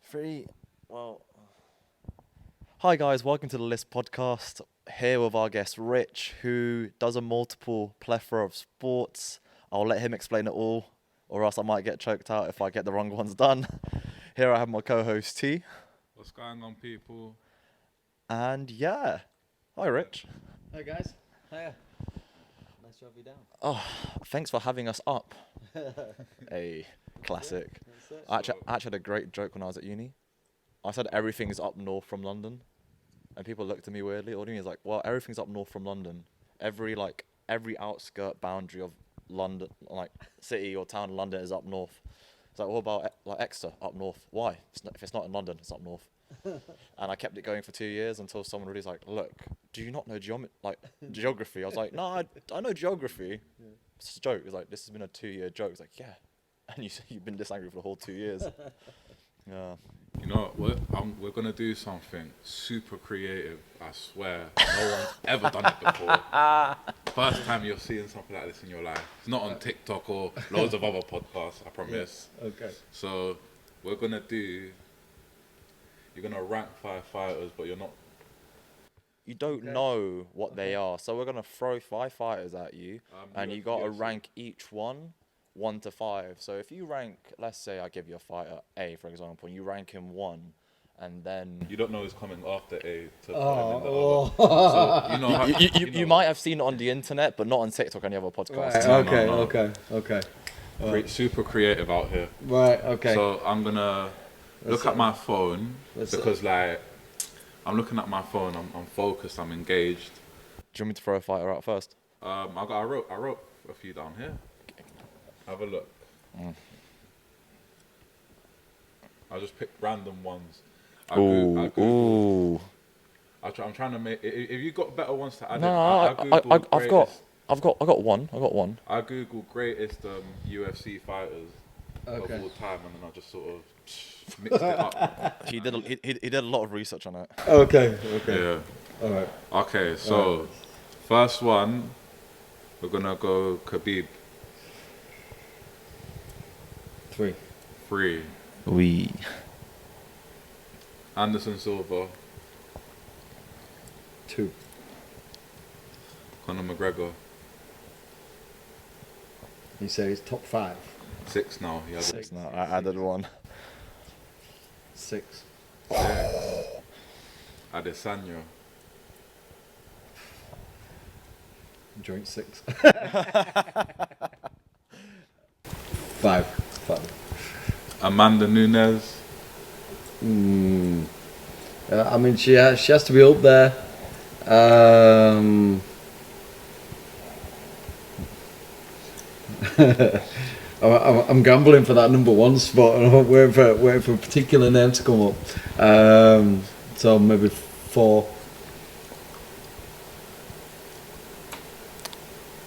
Three. Well, hi guys, welcome to the LIS podcast. Here with our guest Rich, who does a multiple plethora of sports. I'll let him explain it all, or else I might get choked out if I get the wrong ones done. Here I have my co-host T, What's going on, people? and yeah, hi Rich. Hey guys, hiya. Nice to have you down. Oh, thanks for having us up. A classic. That's it. I actually had a great joke when I was at uni. I said everything's up north from London, and people looked at me weirdly. What do you mean? It's like, well, everything's up north from London. Every outskirt boundary of London, like city or town in London, is up north. It's like, what about like Exeter up north? Why? If it's not in London, it's up north. And I kept it going for 2 years until someone really was like, look, do you not know geography? I was like, no, I know geography. Yeah. It's a joke. It's like, this has been a 2-year joke. It's like, yeah. And you've been this angry for the whole 2 years. Yeah. You know, we're going to do something super creative, I swear. No one's ever done it before. First time you're seeing something like this in your life. It's not on TikTok or loads of other podcasts, I promise. Yeah. Okay. So, you're going to rank 5 fighters, but you're not. You don't Okay. know what they are. So we're going to throw 5 fighters at you, and you got to UFC. rank each one 1 to 5. So if you rank, let's say I give you a fighter A, for example, and you rank him 1, and then... You don't know who's coming after A to put him in the Oh. other. So, you know how, You might have seen it on the internet, but not on TikTok or any other podcast. Right. No, Okay. no. Super creative out here. Right. Okay. So I'm gonna look at my phone because like I'm looking at my phone. I'm focused. I'm engaged. Do you want me to throw a fighter out first? I wrote a few down here. Have a look. I'll just pick random ones. Ooh. I'm trying to make. If you got better ones to add No, in, I've got one. I googled greatest UFC fighters Okay. of all time, and then I just sort of mixed it up. He did a lot of research on it. Okay. Yeah. All right. Okay, so first one, we're gonna go Khabib. 3. 3. We. Anderson Silva. 2. Conor McGregor. You say it's top 5. 6 now. He has 6 now. I added 1. 6. Adesanya. Joint 6. 5. Amanda Nunes. I mean, she has to be up there. I'm gambling for that number 1 spot, and I'm waiting for a particular name to come up. So maybe 4.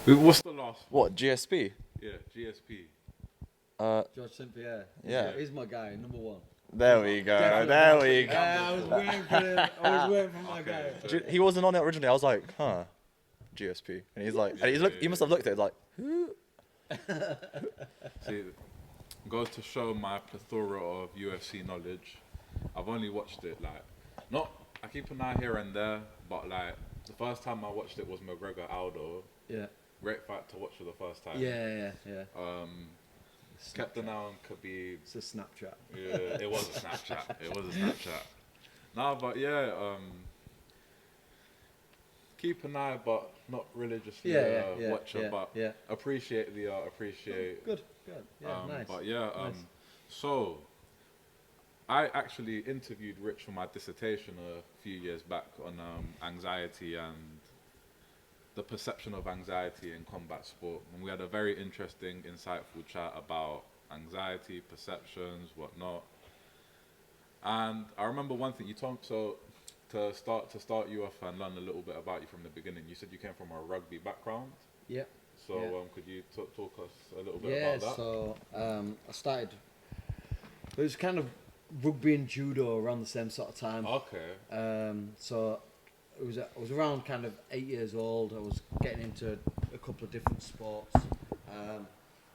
What's the last one? What, GSP? Yeah, GSP. George St. Pierre. Yeah. He's my guy, number 1. There we go. Definitely. There we go. I was waiting for him. I was waiting for my Okay. guy. He wasn't on it originally. I was like, huh, GSP, and he's like, he must have looked at it like, who? See, goes to show my plethora of UFC knowledge. I've only watched it I keep an eye here and there, but like the first time I watched it was McGregor Aldo. Yeah. Great fight to watch for the first time. Yeah. Kept an eye on Khabib. It's a Snapchat. Yeah, it was a Snapchat. No, but yeah, keep an eye, but not religiously watcher, but appreciate the art, appreciate. Good. Yeah, nice. But yeah, Nice. so I actually interviewed Rich for my dissertation a few years back on anxiety and the perception of anxiety in combat sport, and we had a very interesting, insightful chat about anxiety, perceptions, whatnot. And I remember one thing you told. So to start you off and learn a little bit about you from the beginning, you said you came from a rugby background. Yeah. So Yeah. Could you talk us a little bit about that? So I started. It was kind of rugby and judo around the same sort of time. Okay. So I was around kind of 8 years old. I was getting into a couple of different sports.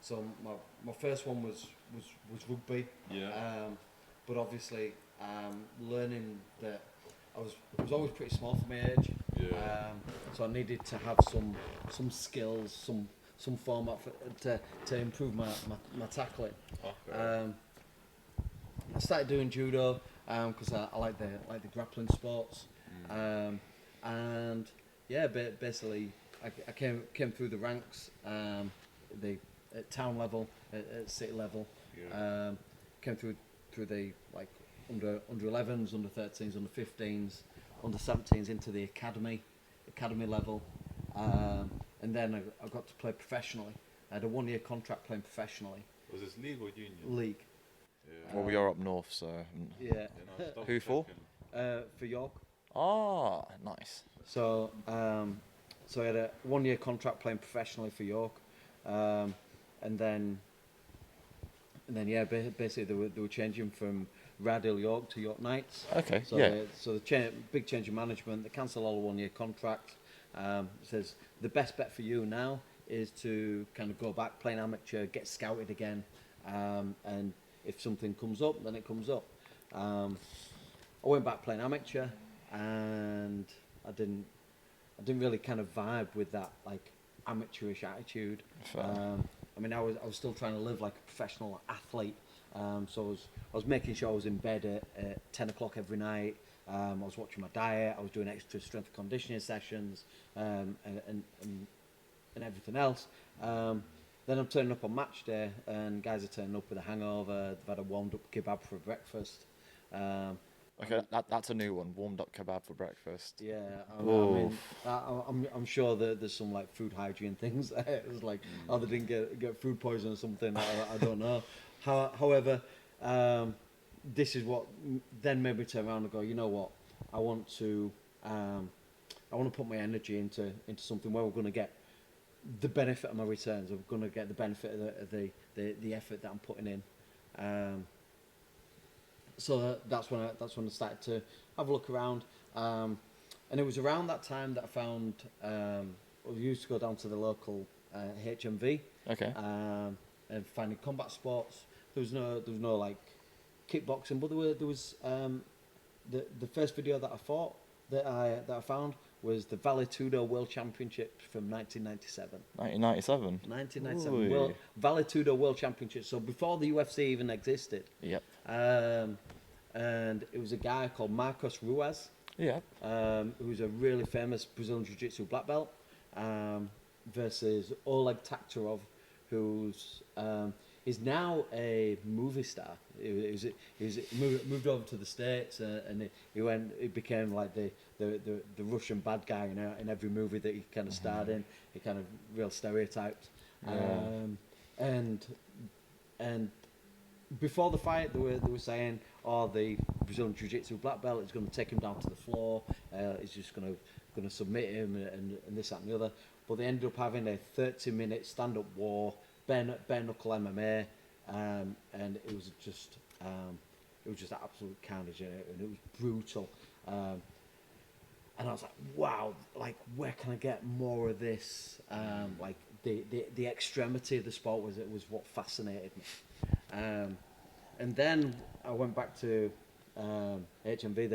So my first one was rugby. Yeah. but obviously learning that I was always pretty small for my age. Yeah. So I needed to have some skills, some format to improve my tackling. Okay. I started doing judo because I like the grappling sports, and yeah, basically I came through the ranks, at town level, at city level, Yeah. came through the like under 11s, under 13s, under 15s, under 17s into the academy level, and then I got to play professionally. I had a 1-year contract playing professionally. Was this league or union? League. Yeah. Well, we are up north, so. Yeah. You know, it's double Who for? checking. For York. Ah, nice. So I had a 1-year contract playing professionally for York, and then yeah, basically they were changing from Radhill York to York Knights. Okay, So yeah. the big change in management. They cancelled all the 1-year contracts. It says the best bet for you now is to kind of go back playing amateur, get scouted again, and if something comes up, then it comes up. I went back playing amateur, and I didn't really kind of vibe with that like amateurish attitude. Fair. I mean, I was still trying to live like a professional athlete. So I was making sure I was in bed at 10 o'clock every night. I was watching my diet. I was doing extra strength and conditioning sessions, and everything else. Then I'm turning up on match day, and guys are turning up with a hangover. They've had a warmed up kebab for breakfast. Okay, that's a new one. Warmed up kebab for breakfast. Yeah, Oof. I'm sure that there's some like food hygiene things there. It's like, oh, they didn't get food poison or something. I don't know. However, this is what then made me turn around and go, you know what? I want to put my energy into something where we're going to get the benefit of my returns. I'm going to get the benefit of the effort that I'm putting in. So that's when I started to have a look around, and it was around that time that I found we used to go down to the local HMV, Okay. and finding combat sports. There was no like kickboxing, but there was the first video that I fought that I found was the Valetudo World Championship from 1997. 1997. 1997 Ooh. World Valetudo World Championship. So before the UFC even existed. Yep. And it was a guy called Marcos Ruiz, Yep. who's a really famous Brazilian Jiu-Jitsu black belt, versus Oleg Taktarov, is now a movie star. He moved over to the States, and he became like the Russian bad guy in every movie that he kind of starred in. He kind of real stereotyped, and before the fight, they were saying, "Oh, the Brazilian Jiu-Jitsu black belt is going to take him down to the floor. He's just going to submit him, and this, that, and the other." But they ended up having a 30-minute stand-up war, bare knuckle MMA, and it was just absolute carnage, and it was brutal. And I was like, "Wow! Like, where can I get more of this?" Like the extremity of the sport was what fascinated me. And then I went back to HMV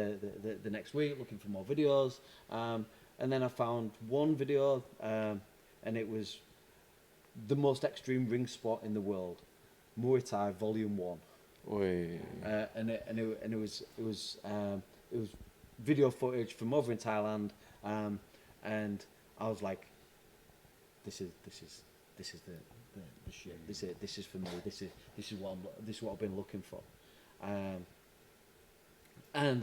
the next week looking for more videos, and then I found one video, and it was the most extreme ring sport in the world, Muay-Thai Volume 1. Oi. And it was video footage from over in Thailand, and I was like, this is the shit. This is for me. This is what I've been looking for. And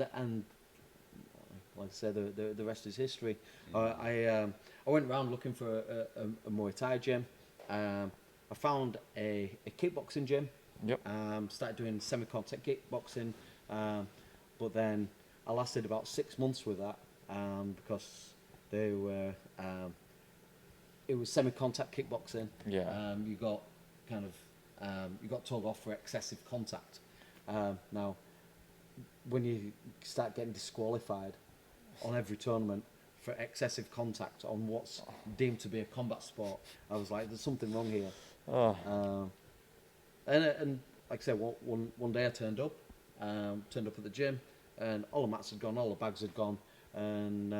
like I said, the rest is history. I went around looking for a Muay Thai gym. I found a kickboxing gym. Yep. Started doing semi-contact kickboxing, but then I lasted about 6 months with that, because they were it was semi-contact kickboxing. Yeah. You got you got told off for excessive contact. Now, when you start getting disqualified on every tournament for excessive contact on what's deemed to be a combat sport, I was like, there's something wrong here. Oh. And like I said, one day I turned up, turned up at the gym, and all the mats had gone, all the bags had gone, and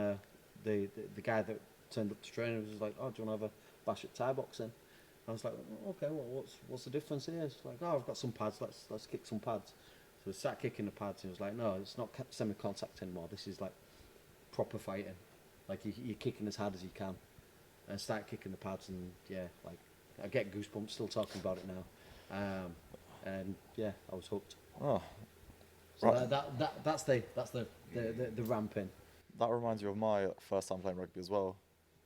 the guy that turned up to train was like, "Oh, do you want to have a bash at Thai boxing?" I was like, "Okay, well, what's the difference here?" It's like, "Oh, I've got some pads. Let's kick some pads." So we sat kicking the pads, and he was like, "No, it's not semi-contact anymore. This is like proper fighting. Like you're kicking as hard as you can." And I started kicking the pads, and yeah, like I get goosebumps still talking about it now. And yeah, I was hooked. Oh, So right. that's the ramping. That reminds me of my first time playing rugby as well.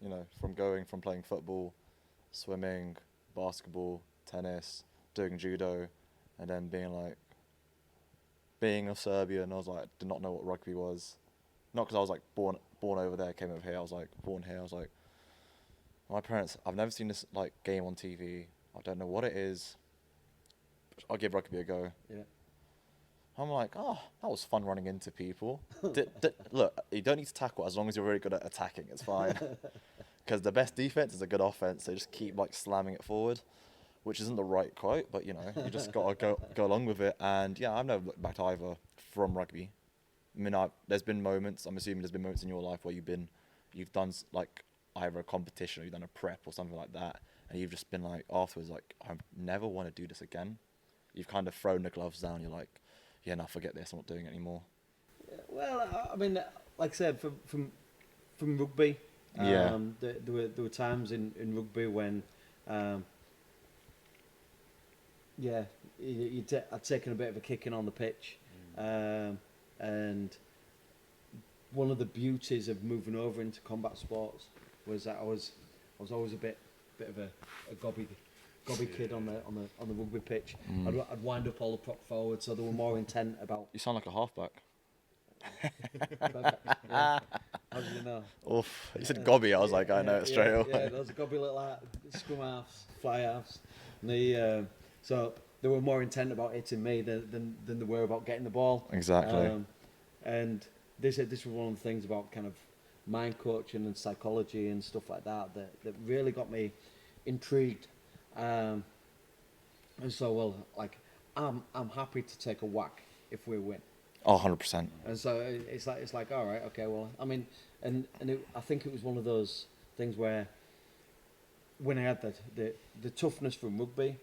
You know, from going from playing football, swimming, basketball, tennis, doing judo, and then being a Serbian. I was like, did not know what rugby was. Not because I was like born over there, came over here. I was like born here. I was like, my parents. I've never seen this like game on TV. I don't know what it is. I'll give rugby a go. Yeah. I'm like, oh, that was fun running into people. Look, you don't need to tackle as long as you're really good at attacking. It's fine. Because the best defense is a good offense. So just keep like slamming it forward, which isn't the right quote, but you know, you just gotta go along with it. And yeah, I've never looked back to either from rugby. I mean, there's been moments. I'm assuming there's been moments in your life where you've done like either a competition or you've done a prep or something like that, and you've just been like afterwards, like I never want to do this again. You've kind of thrown the gloves down. You're like, yeah, no, forget this. I'm not doing it anymore. Well, I mean, like I said, from rugby, Yeah. there were times in rugby when, yeah, I'd taken a bit of a kicking on the pitch, and one of the beauties of moving over into combat sports was that I was always a bit of a gobby kid on the rugby pitch. I'd wind up all the prop forwards, so they were more intent about. You sound like a halfback. Perfect, yeah. How did you know? Oof. You said gobby. I was like, I know it straight away. Yeah, those gobby little scrum halves, fly halves. And so they were more intent about hitting me than they were about getting the ball. Exactly. And this was one of the things about kind of mind coaching and psychology and stuff like that really got me intrigued. And so, well, like I'm happy to take a whack if we win. Oh, 100%. And so it's like all right, okay, well, I mean, I think it was one of those things where when I had the toughness from rugby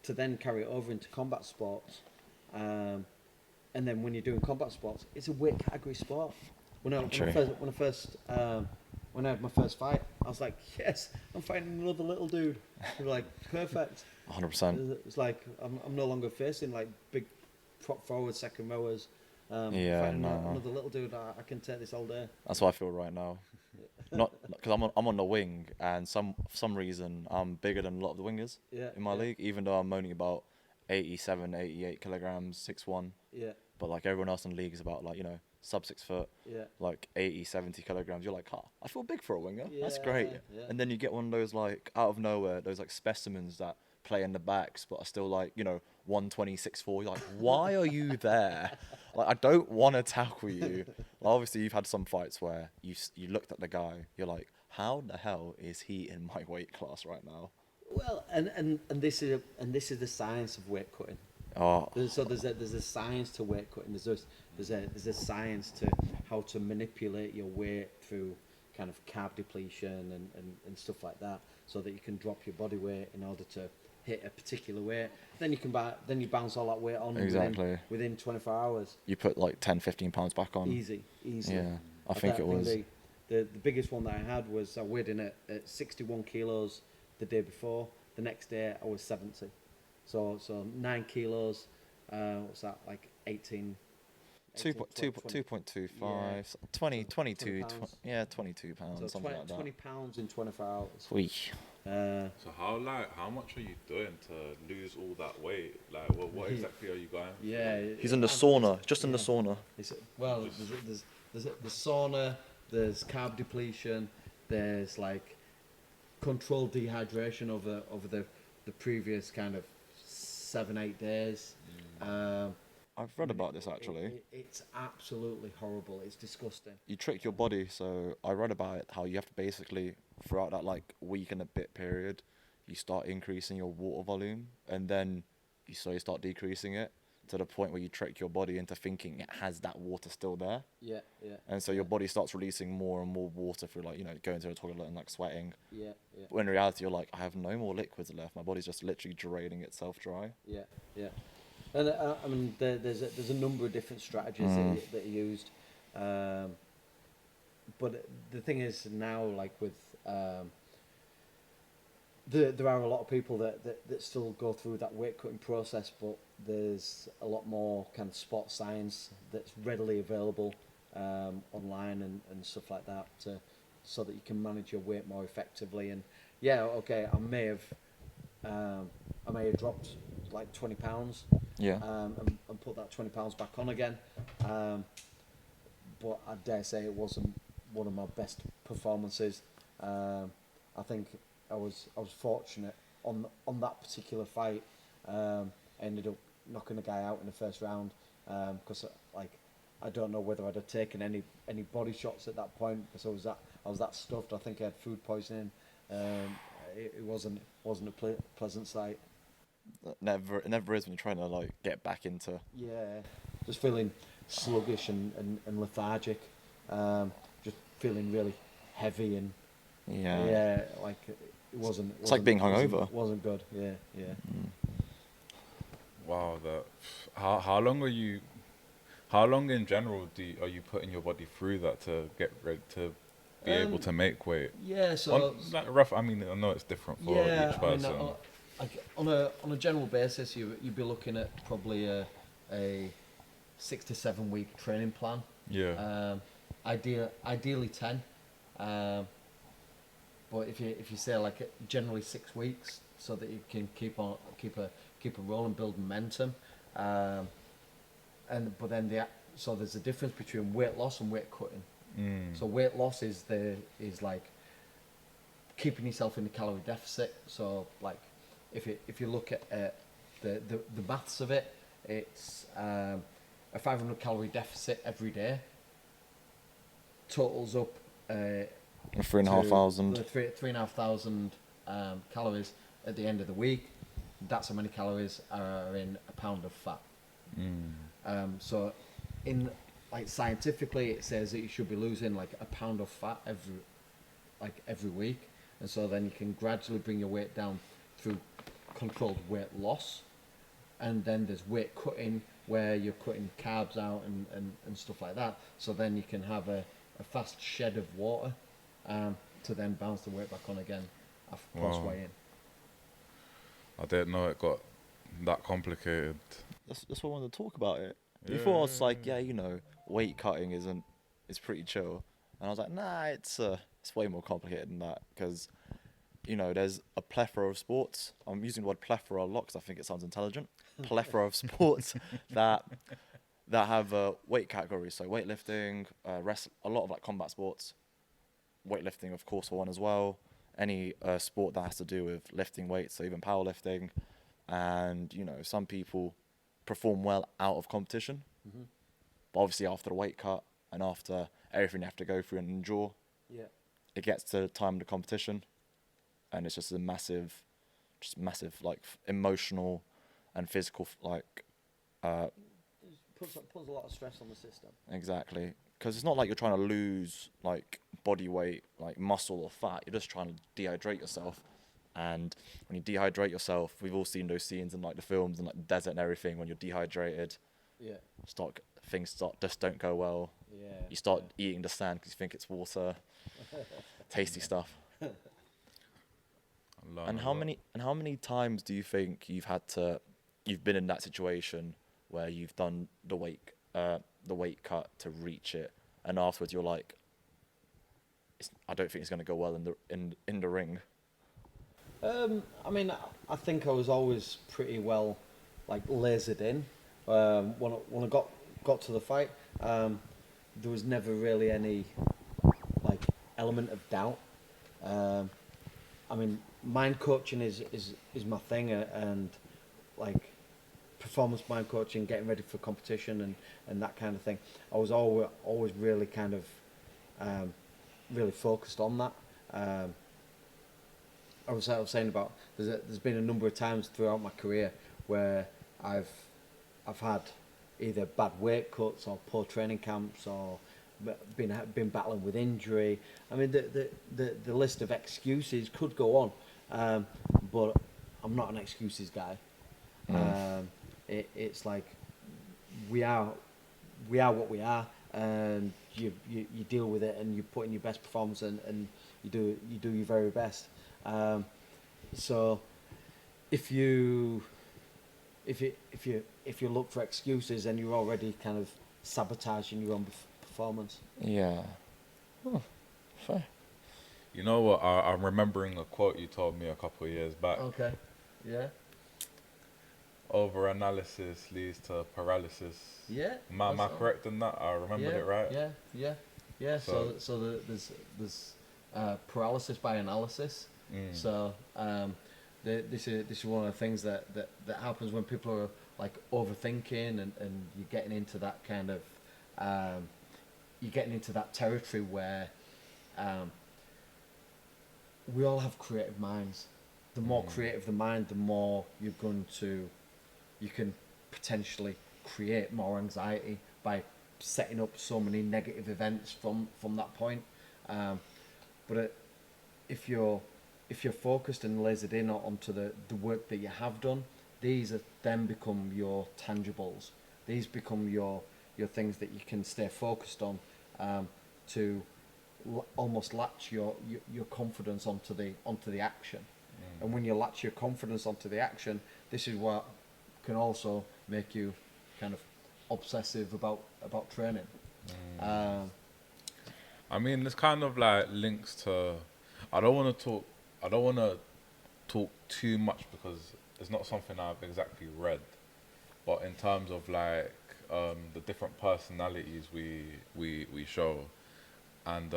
to then carry it over into combat sports, and then when you're doing combat sports, it's a weight category sport. When I had my first fight, I was like, yes, I'm fighting another little dude. They were like, perfect. 100%. It's like I'm no longer facing like big prop forward second rowers. Yeah, fighting no. another little dude. I can take this all day. That's what I feel right now. Not because I'm on the wing, and for some reason I'm bigger than a lot of the wingers in my league, even though I'm only about 87, 88 kilograms, 6'1". Yeah. But like everyone else in the league is about like, you know, sub 6 foot, Yeah. like 80, 70 kilograms. You're like, I feel big for a winger. That's Yeah, great. yeah. And then you get one of those like out of nowhere, those like specimens that play in the backs but are still like, you know, 120, 6'4". You're like, why are you there? Like, I don't want to tackle you. Like, obviously, you've had some fights where you looked at the guy, you're like, how the hell is he in my weight class right now? Well, and this is the science of weight cutting. Oh, There's a science to weight cutting. There's a science to how to manipulate your weight through kind of carb depletion and stuff like that, so that you can drop your body weight in order to hit a particular weight. Then you bounce all that weight on exactly. within 24 hours. You put like 10, 15 pounds back on. Easy. Yeah, I think it was. The biggest one that I had was I weighed in at 61 kilos the day before. The next day I was 70. So 9 kilos. What's that, like 18? 2.25, Yeah. 20, So 22, 20 pounds. 22 pounds, So something like that. 20 pounds in 24 hours. Whee. So how much are you doing to lose all that weight? Like, what exactly are you going for? Yeah. He's in the sauna, just in the sauna. Well, there's the sauna, there's carb depletion, there's like controlled dehydration over the previous kind of 7-8 days. I've read about this actually. It's absolutely horrible. It's disgusting. You trick your body, so I read about it, how you have to basically, throughout that like week and a bit period, you start increasing your water volume, and then you slowly start decreasing it. to the point where you trick your body into thinking it has that water still there. Yeah, yeah. And so your body starts releasing more and more water through, like, you know, going to the toilet and like sweating. Yeah, yeah. When in reality, you're like, I have no more liquids left. My body's just literally draining itself dry. Yeah, yeah. And I mean, there's a number of different strategies that are used. But the thing is now, like with there are a lot of people that still go through that weight cutting process, but there's a lot more kind of sport science that's readily available online and stuff like that, so that you can manage your weight more effectively. And yeah, okay, I may have dropped like 20 pounds, Yeah. and put that 20 pounds back on again. But I dare say it wasn't one of my best performances. I think I was fortunate on that particular fight. I ended up knocking the guy out in the first round, because like I don't know whether I'd have taken any body shots at that point, because I was that stuffed. I think I had food poisoning. It wasn't a pleasant sight. It never is when you're trying to like get back into. Yeah, just feeling sluggish and lethargic. Just feeling really heavy and Yeah. like it wasn't. It's like being hungover. Wasn't good. Yeah. Wow, how long are you? How long in general are you putting your body through that to get ready to be able to make weight? Yeah. So Like rough. I mean, I know it's different for each person. Like on a general basis, you'd be looking at probably a 6 to 7 week training plan. Yeah. Ideally 10. But if you say like generally 6 weeks, so that you can keep a roll and build momentum. But then so there's a difference between weight loss and weight cutting. So weight loss is like keeping yourself in the calorie deficit. So like if you look at the maths of it, it's a 500 calorie deficit every day totals up 3,500. 3,500 calories at the end of the week. That's how many calories are in a pound of fat. So in like scientifically, it says that you should be losing like a pound of fat every week, and so then you can gradually bring your weight down through controlled weight loss. And then there's weight cutting, where you're cutting carbs out and stuff like that, so then you can have a fast shed of water to then bounce the weight back on again post weigh in. I didn't know it got that complicated. That's what I wanted to talk about it. Before I was like, you know, weight cutting is pretty chill, and I was like, nah, it's way more complicated than that, because you know, there's a plethora of sports. I'm using the word plethora a lot because I think it sounds intelligent. Plethora of sports that have weight categories. So weightlifting, a lot of like combat sports. Weightlifting, of course, for one as well. Any sport that has to do with lifting weights, so even powerlifting. And, you know, some people perform well out of competition. Mm-hmm. But obviously after the weight cut and after everything you have to go through and endure, it gets to the time of the competition. And it's just a massive like emotional and physical like. Puts a lot of stress on the system. Exactly, because it's not like you're trying to lose like body weight, like muscle or fat. You're just trying to dehydrate yourself, and when you dehydrate yourself, we've all seen those scenes in like the films and like the desert and everything. When you're dehydrated, things just don't go well. You start eating the sand because you think it's water. Tasty stuff. And how many times do you think you've been in that situation where you've done the weight cut to reach it, and afterwards you're like, I don't think it's going to go well in the ring? I mean, I think I was always pretty well like lasered in. When I got to the fight, there was never really any like element of doubt. I mean, mind coaching is my thing, and like performance mind coaching, getting ready for competition and that kind of thing. I was always really kind of really focused on that. I was saying about there's been a number of times throughout my career where I've I've had either bad weight cuts or poor training camps or been battling with injury. I mean, the list of excuses could go on, but I'm not an excuses guy. It's like we are what we are, and you deal with it, and you put in your best performance, and you do your very best. So if you look for excuses, then you're already kind of sabotaging your own performance. Yeah. Oh, fair. You know what? I'm remembering a quote you told me a couple of years back. Okay. Yeah. Over-analysis leads to paralysis. Yeah. Am I correct in that? I remembered it right? Yeah. So there's paralysis by analysis. So this is one of the things that happens when people are like overthinking and you're getting into that kind of you're getting into that territory where we all have creative minds. The more creative the mind, the more you can potentially create more anxiety by setting up so many negative events from that point. But if you're focused and lasered in onto the work that you have done, these then become your tangibles. These become your things that you can stay focused on to almost latch your confidence onto the action. And when you latch your confidence onto the action, this is what can also make you kind of obsessive about training. I mean, this kind of like links to. I don't want to talk too much because it's not something I've exactly read. But in terms of like the different personalities we show, and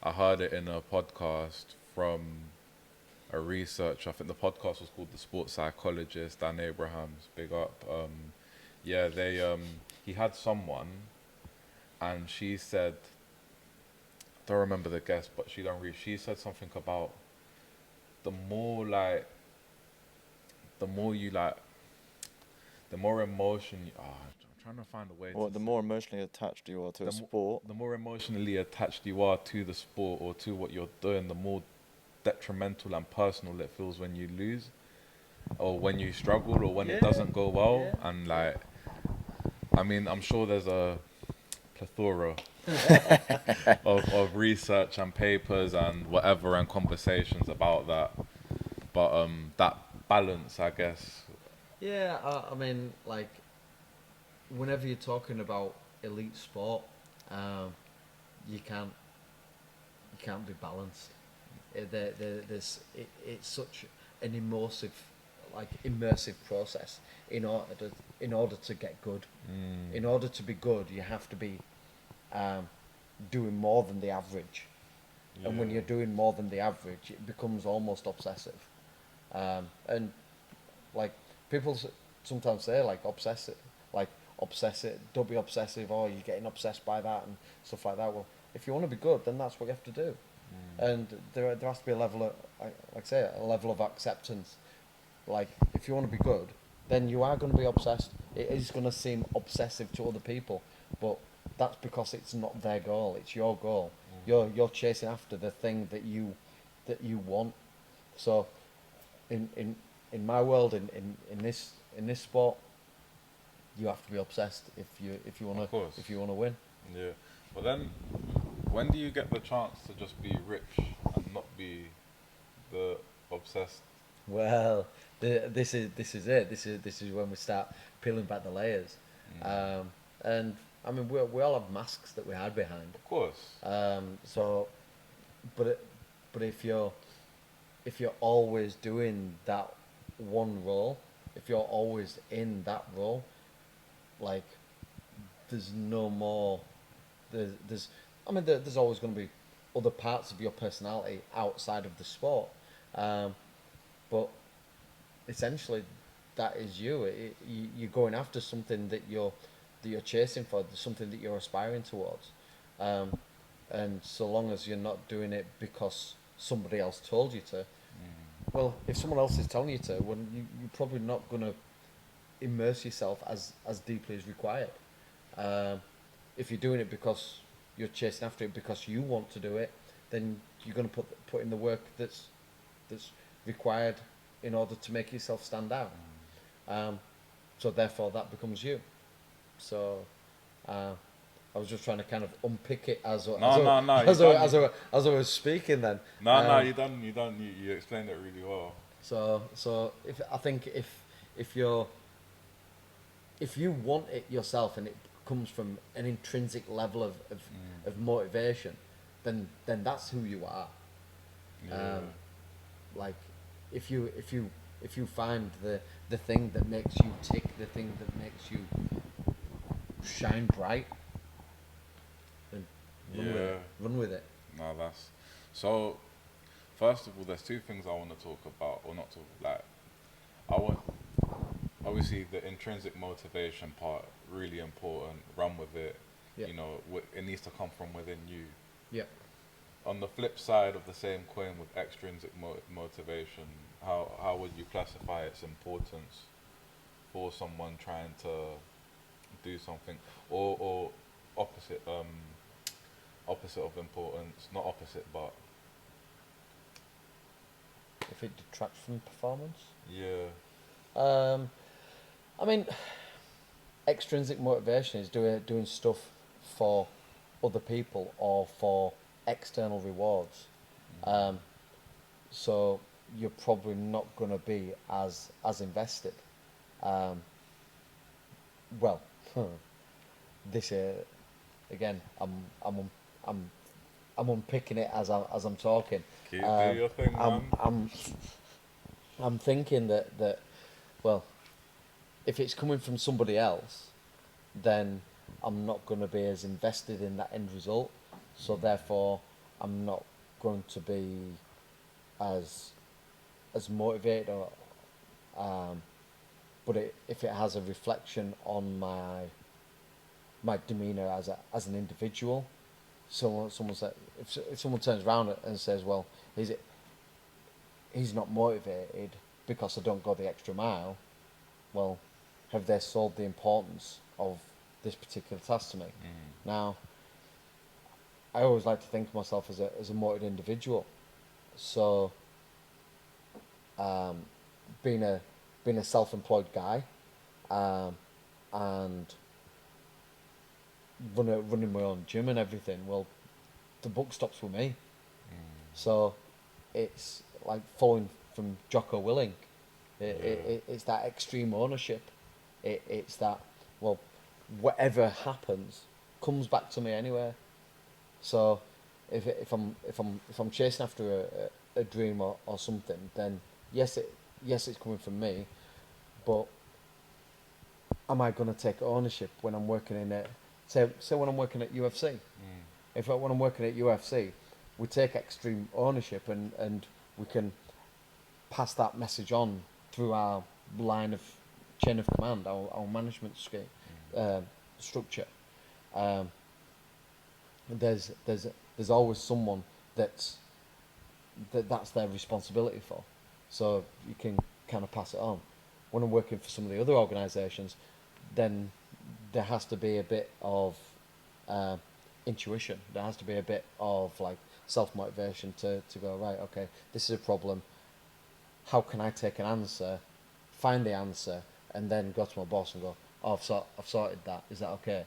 I heard it in a podcast from a researcher. I think the podcast was called The Sports Psychologist, Dan Abrahams, big up. He had someone, and she said, I don't remember the guest, but she said something about the more emotion I'm trying to find a way Well, the more emotionally attached you are to a sport. the more emotionally attached you are to the sport or to what you're doing, the more detrimental and personal it feels when you lose or when you struggle or when it doesn't go well. And like, I mean, I'm sure there's a plethora of research and papers and whatever and conversations about that, but that balance, I guess. Yeah, I mean, like, whenever you're talking about elite sport, you can't be balanced. It's such an immersive process in order to get good. In order to be good, you have to be doing more than the average. And when you're doing more than the average, it becomes almost obsessive. And like, people sometimes say obsessive, don't be obsessive, or you're getting obsessed by that and stuff like that. Well, if you want to be good, then that's what you have to do. And there has to be a level of, like I say, a level of acceptance. Like, if you want to be good, then you are going to be obsessed. It is going to seem obsessive to other people, but that's because it's not their goal, it's your goal. You're chasing after the thing that you want. So in my world, in this sport, you have to be obsessed if you want to win. Yeah. But then, when do you get the chance to just be rich and not be the obsessed? Well, this is it. This is when we start peeling back the layers. And I mean, we all have masks that we hide behind. Of course. So, but if you're always doing that one role, if you're always in that role, like, there's no more. There's always going to be other parts of your personality outside of the sport, but essentially, that is you. You're going after something that you're chasing for, something that you're aspiring towards, and so long as you're not doing it because somebody else told you to, well, if someone else is telling you to, well, you're probably not gonna. immerse yourself as deeply as required. If you're doing it because you're chasing after it because you want to do it, then you're going to put in the work that's required in order to make yourself stand out. So therefore, that becomes you. So I was just trying to kind of unpick it as I was speaking. Then you explained it really well. So if you want it yourself and it comes from an intrinsic level of motivation, then that's who you are. Yeah. Like if you find the thing that makes you tick, the thing that makes you shine bright, then run with it. No, that's so. First of all, there's two things I want to talk about, or not talk like. I want obviously the intrinsic motivation part really important. Run with it. Yeah. You know, it needs to come from within you. Yeah. On the flip side of the same coin, with extrinsic motivation, how would you classify its importance for someone trying to do something, or opposite of importance, not opposite, but If it detracts from performance. yeah. I mean, extrinsic motivation is doing stuff for other people or for external rewards. So you're probably not going to be as invested. Well, this again, I'm unpicking it as I'm talking. Do your thing, man. I'm thinking that well, if it's coming from somebody else, then I'm not going to be as invested in that end result. So therefore, I'm not going to be as motivated or but if it has a reflection on my demeanor as an individual, someone said, if someone turns around and says, well, he's not motivated because I don't go the extra mile, well, have they sold the importance of this particular task to me? Now, I always like to think of myself as a motivated individual. So, being a self-employed guy, and running my own gym and everything, well, the buck stops with me. So, it's like following from Jocko Willink. It's that extreme ownership. It's that, well, whatever happens comes back to me anyway. So if I'm chasing after a dream or something, then yes it's coming from me, but am I going to take ownership when I'm working in it? Say when I'm working at UFC. When I'm working at UFC, we take extreme ownership and we can pass that message on through our line of chain of command, our management structure. There's always someone that's their responsibility for, so you can kind of pass it on. When I'm working for some of the other organisations, then there has to be a bit of intuition. There has to be a bit of like self-motivation to go, right, okay, this is a problem. How can I take an answer, find the answer, and then go to my boss and go, oh, I've sorted that. Is that okay?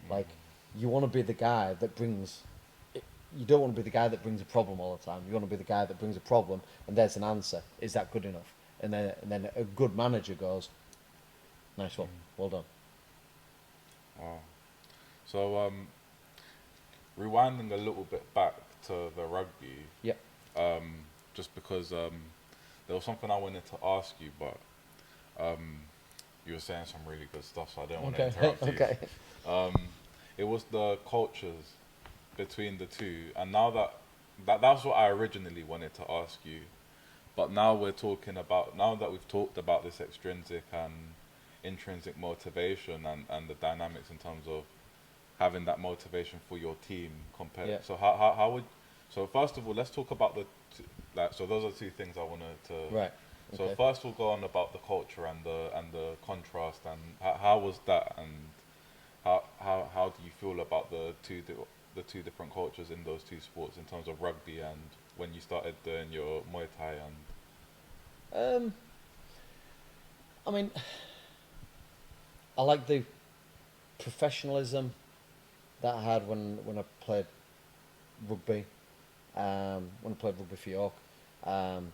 Like, you want to be the guy that brings... You don't want to be the guy that brings a problem all the time. You want to be the guy that brings a problem, and there's an answer. Is that good enough? And then a good manager goes, nice one, well done. Wow. So, rewinding a little bit back to the rugby. Yeah. Just because there was something I wanted to ask you, but you were saying some really good stuff, so I didn't want to interrupt you. Okay. It was the cultures between the two, and now that's what I originally wanted to ask you, but now we're talking about, now that we've talked about this extrinsic and intrinsic motivation and the dynamics in terms of having that motivation for your team compared. Yeah. So how would, so first of all, let's talk about so those are two things I wanted to. Right. So Okay. first we'll go on about the culture and the contrast and how was that, and how do you feel about the two different cultures in those two sports in terms of rugby and when you started doing your Muay Thai and Um, I mean, I like the professionalism that I had when I played rugby. When I played rugby for York, um,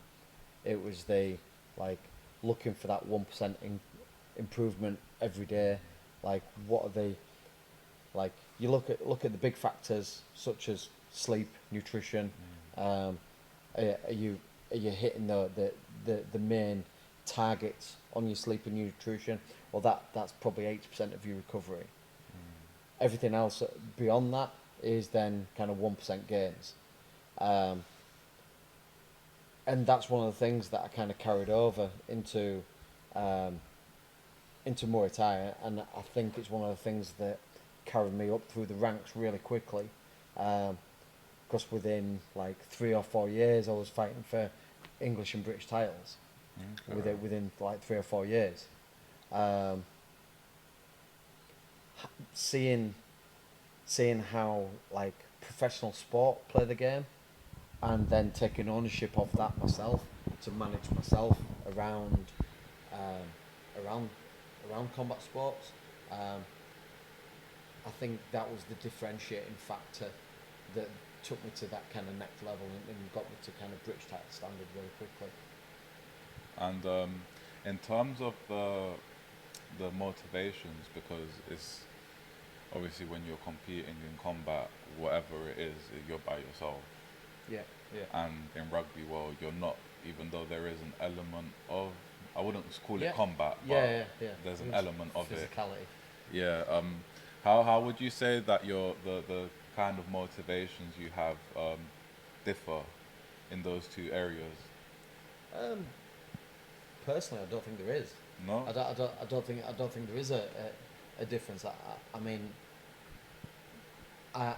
it was the like looking for that 1% improvement every day. Like, what are the like? You look at the big factors such as sleep, nutrition. Um, are you hitting the main targets on your sleep and nutrition? Well, that's probably 80% of your recovery. Everything else beyond that is then kind of 1% gains. Um, and that's one of the things that I kind of carried over um, into Muay Thai, and I think it's one of the things that carried me up through the ranks really quickly. Because within like 3 or 4 years, I was fighting for English and British titles. Within like 3 or 4 years, um, seeing how like professional sport play the game, and then taking ownership of that myself to manage myself around um, around combat sports. Um, I think that was the differentiating factor that took me to that kind of next level, and got me to kind of British title standard really quickly. and in terms of the motivations, because it's obviously when you're competing in combat, whatever it is, you're by yourself. Yeah, yeah, And in rugby, well, you're not, even though there is an element of, I wouldn't call it yeah, combat, but yeah. there's an It was element of it. physicality. Yeah. How would you say that the kind of motivations you have differ in those two areas? Um, Personally, I don't think there is. No. I don't think there is a difference. I mean, I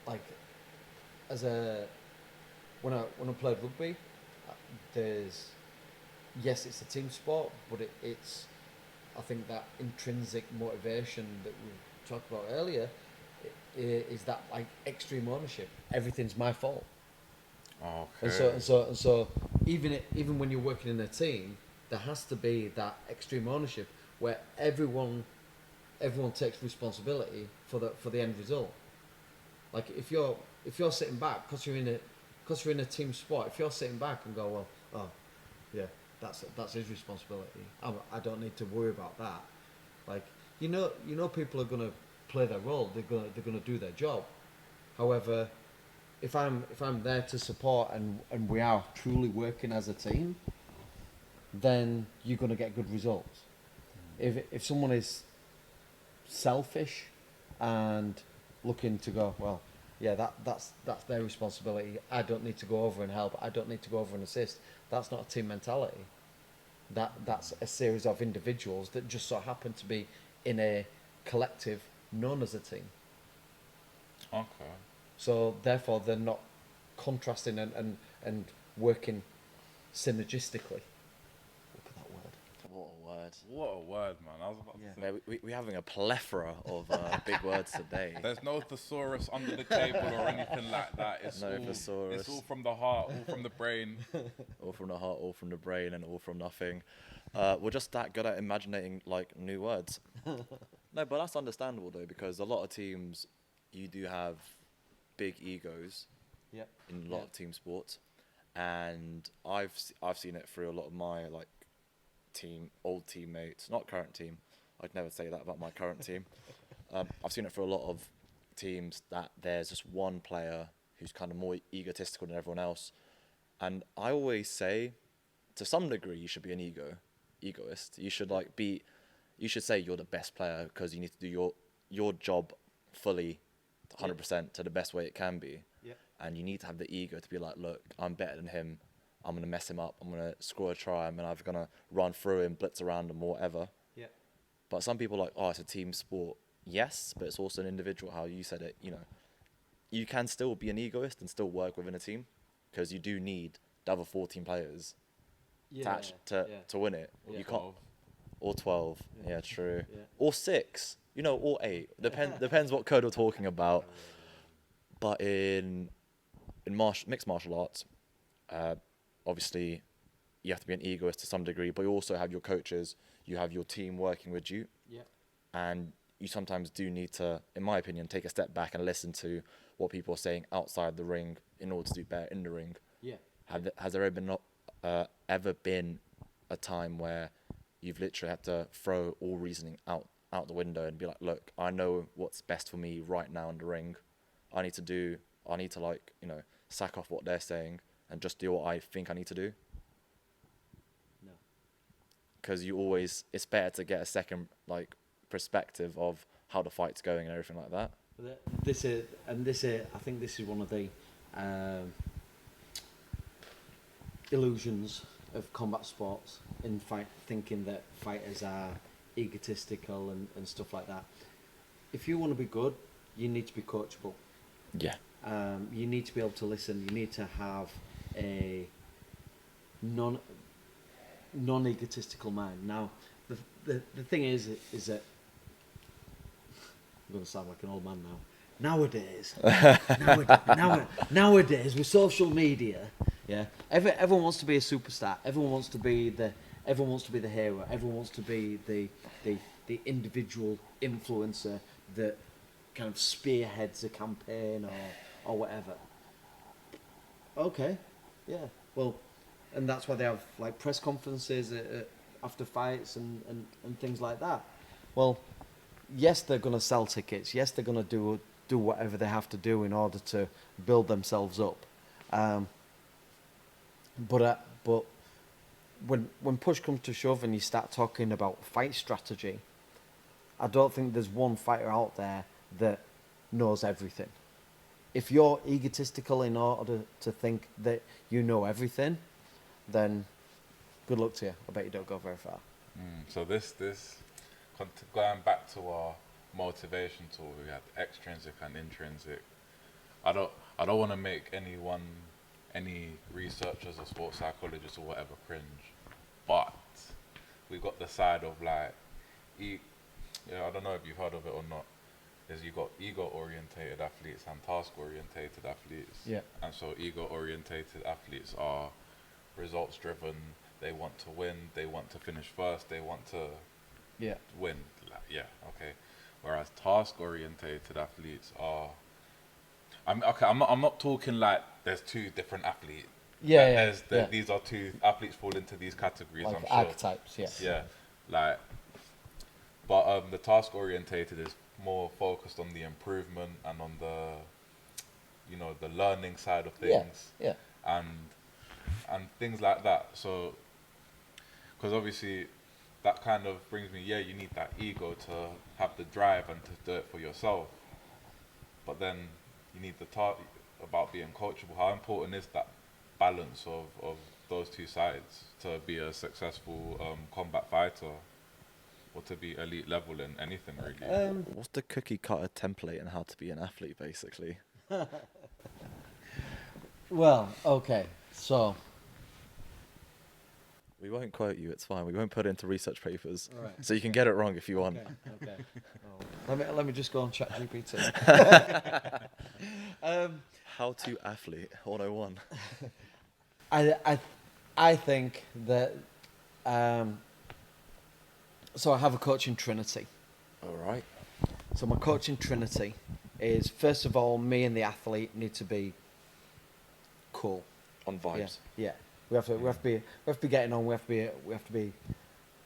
like as a when I played rugby, there's yes, it's a team sport, but it's I think that intrinsic motivation that we talked about earlier is that like extreme ownership. Everything's my fault. And so Okay. even when you're working in a team, there has to be that extreme ownership where everyone takes responsibility for the end result. Like if you're sitting back because you're in a team sport, if you're sitting back and go, well, oh yeah, that's his responsibility. I don't need to worry about that. Like people are gonna play their role. They're gonna do their job. However, if I'm there to support and we are truly working as a team, then you're going to get good results. If someone is selfish and looking to go, well, yeah, that's their responsibility. I don't need to go over and help. I don't need to go over and assist. That's not a team mentality. That's a series of individuals that just so happen to be in a collective known as a team. Okay. So therefore, they're not contrasting and working synergistically. Look at that word. What a word. What a word, man. I was about to say. Yeah, we're having a plethora of big words today. There's no thesaurus under the table or anything like that. It's No all, thesaurus. It's all from the heart, all from the brain. All from the heart, all from the brain, and all from nothing. We're just that good at imagining like new words. No, but that's understandable though, because a lot of teams, you do have big egos Yep. in a lot of team sports, and I've seen it through a lot of my like old teammates, not current team. I'd never say that about my current team. I've seen it for a lot of teams that there's just one player who's kind of more egotistical than everyone else, and I always say, to some degree, you should be an egoist. You should you should say you're the best player because you need to do your job fully, 100% to the best way it can be. Yeah. And you need to have the ego to be like, look, I'm better than him. I'm gonna mess him up. I'm gonna score a try. I'm gonna run through him, blitz around him, whatever. Yeah. But some people are like, oh, it's a team sport. Yes, but it's also an individual. How you said it, you can still be an egoist and still work within a team, because you do need the other 14 players Yeah, to win it. Or You 12. can't. Or 12. Yeah, true. Yeah. Or 6. You know, or 8. Depends what code we're talking about. But in mixed martial arts, obviously you have to be an egoist to some degree, but you also have your coaches, you have your team working with you, Yeah. and you sometimes do need to, in my opinion, take a step back and listen to what people are saying outside the ring in order to do better in the ring. Yeah. Has there ever been a time where you've literally had to throw all reasoning out the window and be like, look, I know what's best for me right now in the ring. I need to like, sack off what they're saying and just do what I think I need to do. No. Because it's better to get a second like perspective of how the fight's going and everything like that. I think this is one of the illusions of combat sports in fight, thinking that fighters are egotistical and stuff like that. If you want to be good, you need to be coachable. Yeah. You need to be able to listen. You need to have a non-egotistical mind. Now, the thing is that I'm going to sound like an old man now. Nowadays with social media, yeah, everyone wants to be a superstar. Everyone wants to be the hero. Everyone wants to be the individual influencer that kind of spearheads a campaign or whatever. Okay, yeah, well, and that's why they have like press conferences after fights and things like that. Well, yes, they're going to sell tickets. Yes, they're going to do whatever they have to do in order to build themselves up. But when push comes to shove and you start talking about fight strategy, I don't think there's one fighter out there that knows everything. If you're egotistical in order to think that you know everything, then good luck to you. I bet you don't go very far. So going back to our motivation tool, we had extrinsic and intrinsic. I don't want to make any researchers or sports psychologists or whatever cringe, but we got the side of like, I don't know if you've heard of it or not. Is you got ego-orientated athletes and task-orientated athletes. Yeah. And so ego-orientated athletes are results-driven. They want to win. They want to finish first. They want to win. Okay. Whereas task-orientated athletes are. I'm not talking like there's two different athletes. These are two athletes fall into these categories. Like I'm sure. archetypes. Yes. Yeah. Like. But the task-orientated is more focused on the improvement and on the learning side of things. Yeah. And things like that. So, because obviously that kind of brings me, you need that ego to have the drive and to do it for yourself. But then you need the talk about being coachable. How important is that balance of those two sides to be a successful combat fighter? Or to be elite level in anything really. What's the cookie cutter template and how to be an athlete, basically? Well, okay, so We won't quote you. It's fine. We won't put it into research papers, right. so you can get it wrong if you want. Okay. Oh, let me just go on ChatGPT. How to athlete 101. I think that. So I have a coaching trinity. All right. So my coaching trinity is, first of all, me and the athlete need to be cool. On vibes. Yeah. We have to be getting on. We have to be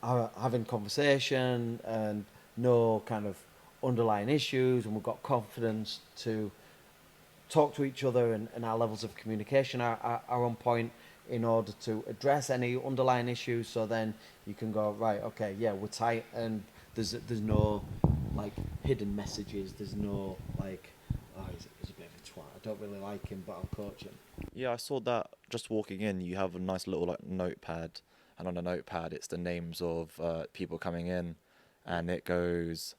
having conversation and no kind of underlying issues, and we've got confidence to talk to each other, and our levels of communication are on point in order to address any underlying issues. So then you can go, right, okay, yeah, we're tight, and there's no like hidden messages. There's no like, oh, he's a bit of a twat. I don't really like him, but I'll coach him. Yeah, I saw that just walking in. You have a nice little like notepad, and on the notepad it's the names of people coming in, and it goes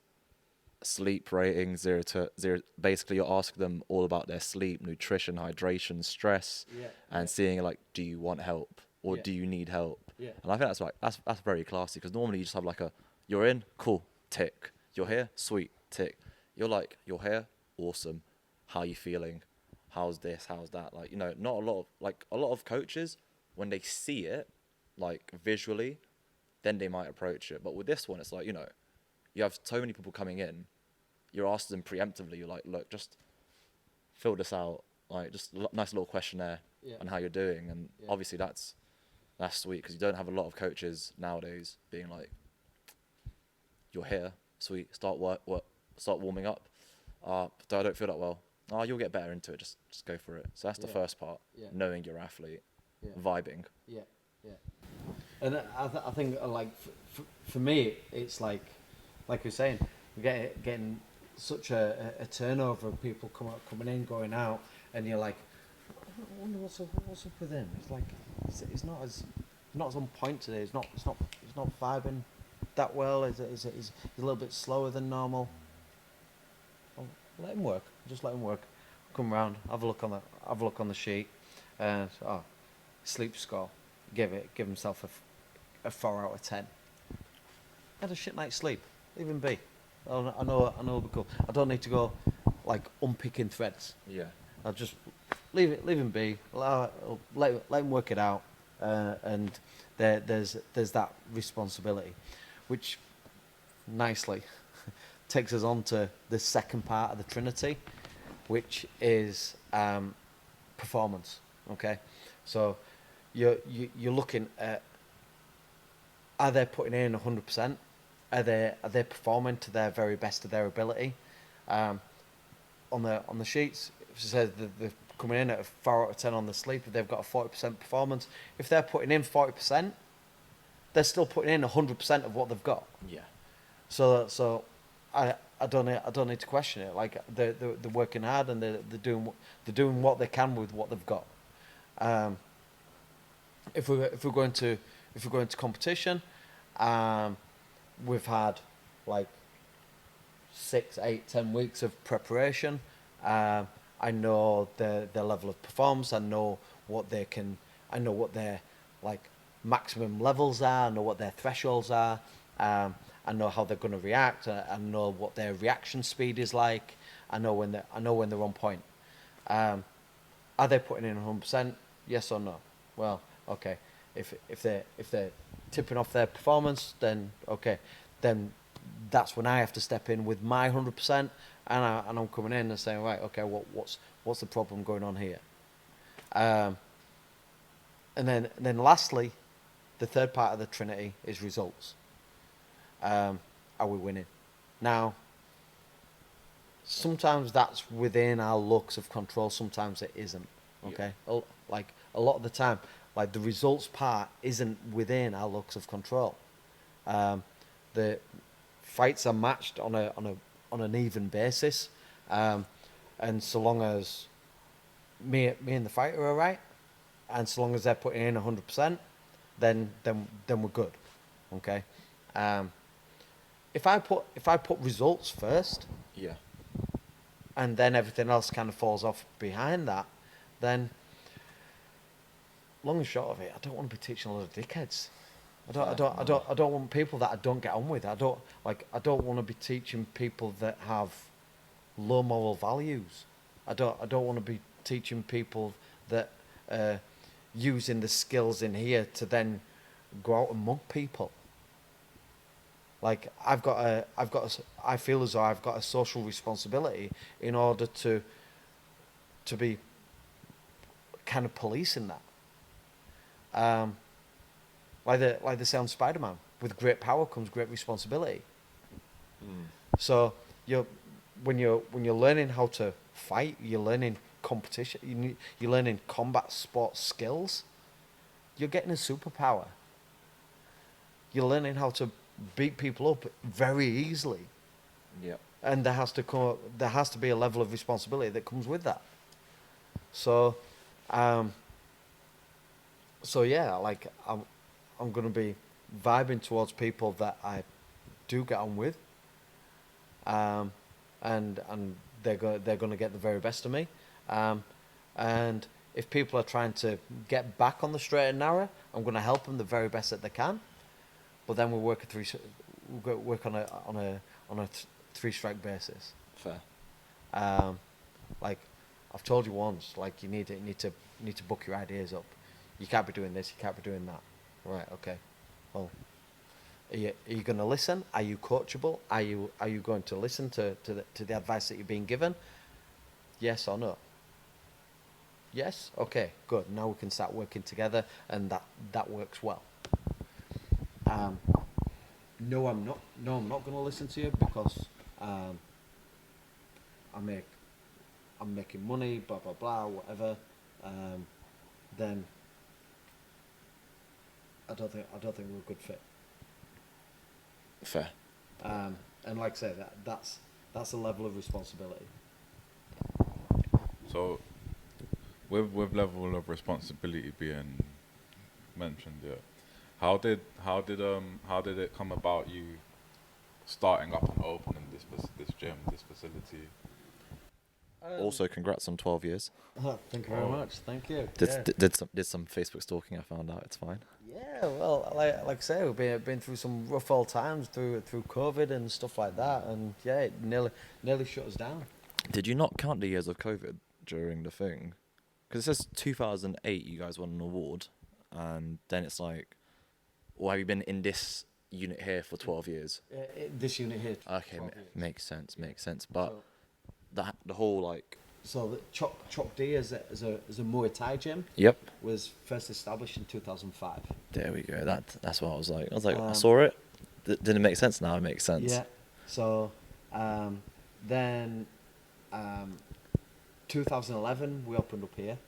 sleep rating 0 to 0. Basically, you're asking them all about their sleep, nutrition, hydration, stress, Yeah. and seeing like, do you want help or Yeah. do you need help? Yeah. And I think that's like that's very classy, because normally you just have like a, you're in, cool, tick. You're here, sweet, tick. You're like, you're here, awesome. How you feeling? How's this? How's that? Like, not a lot of coaches, when they see it, like visually, then they might approach it. But with this one, it's like, you have so many people coming in. You're asking them preemptively. You're like, look, just fill this out. Like, just nice little questionnaire Yeah. on how you're doing. And Yeah. obviously that's sweet, because you don't have a lot of coaches nowadays being like, you're here, sweet, start start warming up. I don't feel that well. You'll get better into it. Just go for it. So that's the Yeah. first part. Yeah. Knowing your athlete, Yeah. vibing. Yeah, yeah. And I think like for me, it's like you're saying, we're getting such a turnover of people coming in, going out, and you're like, I wonder what's up with him. It's like it's not as on point today. It's not vibing that well. He's a little bit slower than normal. Well, let him work. Just let him work. Come round, have a look on the sheet, and sleep score. Give himself a 4 out of 10. Had a shit night's sleep. Leave him be. I know it'll be cool. I don't need to go like unpicking threads. Yeah. I'll just leave him be. Let him work it out, and there's that responsibility, which nicely takes us on to the second part of the Trinity, which is performance. Okay, so you're looking at, are they putting in 100%? Are they performing to their very best of their ability? On the sheets, it says that they're coming in at a 4 out of 10 on the sleep. If they've got a 40% performance, if they're putting in 40%, they're still putting in 100% of what they've got. Yeah. So I don't need to question it. Like they're working hard, and they're doing what they can with what they've got. If we're going to competition, we've had like 6, 8, 10 weeks of preparation. I know their level of performance. I know what their like maximum levels are. I know what their thresholds are. I know how they're going to react. I know what their reaction speed is like. I know when they're on point. Are they putting in 100%? Yes or no? Well, okay. If they're tipping off their performance, then okay, then that's when I have to step in with my 100%, and I'm coming in and saying, right, okay, what's the problem going on here? And then lastly, the third part of the Trinity is results. Are we winning? Now, sometimes that's within our locus of control. Sometimes it isn't. Okay, like a lot of the time, like the results part isn't within our locus of control. The fights are matched on an even basis, and so long as me and the fighter are right, and so long as they're putting in 100%, then we're good. Okay. If I put results first, Yeah. and then everything else kind of falls off behind that, then long and short of it, I don't want to be teaching a lot of dickheads. I don't want people that I don't get on with. I don't want to be teaching people that have low moral values. I don't want to be teaching people that using the skills in here to then go out and mug people. Like I feel as though I've got a social responsibility in order to be kind of policing that. Like they say on Spider-Man, with great power comes great responsibility. So when you're learning how to fight, you're learning competition, you're learning combat sports skills. You're getting a superpower. You're learning how to beat people up very easily. Yeah. And there has to be a level of responsibility that comes with that. So, yeah, like I'm going to be vibing towards people that I do get on with. and they're going to get the very best of me. And if people are trying to get back on the straight and narrow, I'm going to help them the very best that they can. But then we'll work on a three-strike basis. Fair. Like I've told you once, like you need to book your ideas up. You can't be doing this. You can't be doing that. Right? Okay. Well, are you going to listen? Are you coachable? Are you going to listen to the advice that you're being given? Yes or no? Yes. Okay. Good. Now we can start working together, and that works well. No, I'm not. No, I'm not going to listen to you because I'm making money. Blah blah blah. Whatever. Then I don't think we're a good fit. Fair. And like I say, that's a level of responsibility. So, with level of responsibility being mentioned, yeah, how did it come about you starting up and opening this gym, this facility? Also, congrats on 12 years. Thank you very much. Thank you. Did some Facebook stalking. I found out it's fine. Yeah, well, like I say, we've been through some rough old times through COVID and stuff like that, and yeah, it nearly shut us down. Did you not count the years of COVID during the thing? Because it says 2008 you guys won an award, and then it's like, well, have you been in this unit here for 12 years? This unit here. Okay, 12 years. makes sense. But the whole like. So the Chok D as a Muay-Thai gym. Yep. Was first established in 2005. There we go. That's what I was like. I saw it. Didn't make sense. Now it makes sense. Yeah. So then 2011 we opened up here.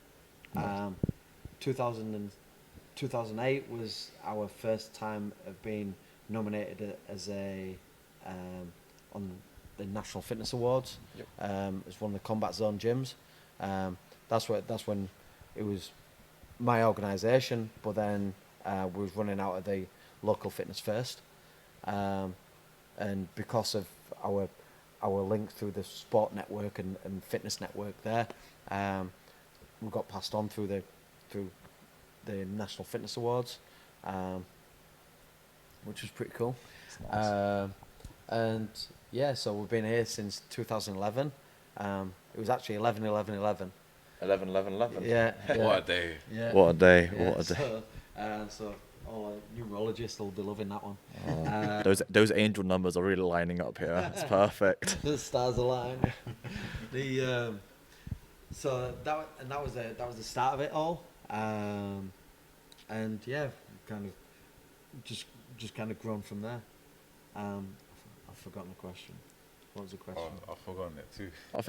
2008 was our first time of being nominated as on the National Fitness Awards. Yep. As one of the combat zone gyms. That's when it was my organisation, but then we was running out of the local fitness first, and because of our link through the sport network and fitness network there, we got passed on through the National Fitness Awards, which was pretty cool. Nice. And yeah, so we've been here since 2011. It was actually 11/11/11. 11/11/11. Yeah. What a day! Yeah. What a day! Yeah, What a day! So all neurologists will be loving that one. Those angel numbers are really lining up here. It's perfect. The stars align. So that was the start of it all. And yeah, kind of just kind of grown from there. I've forgotten the question. What was the question? Oh, I've forgotten it too. I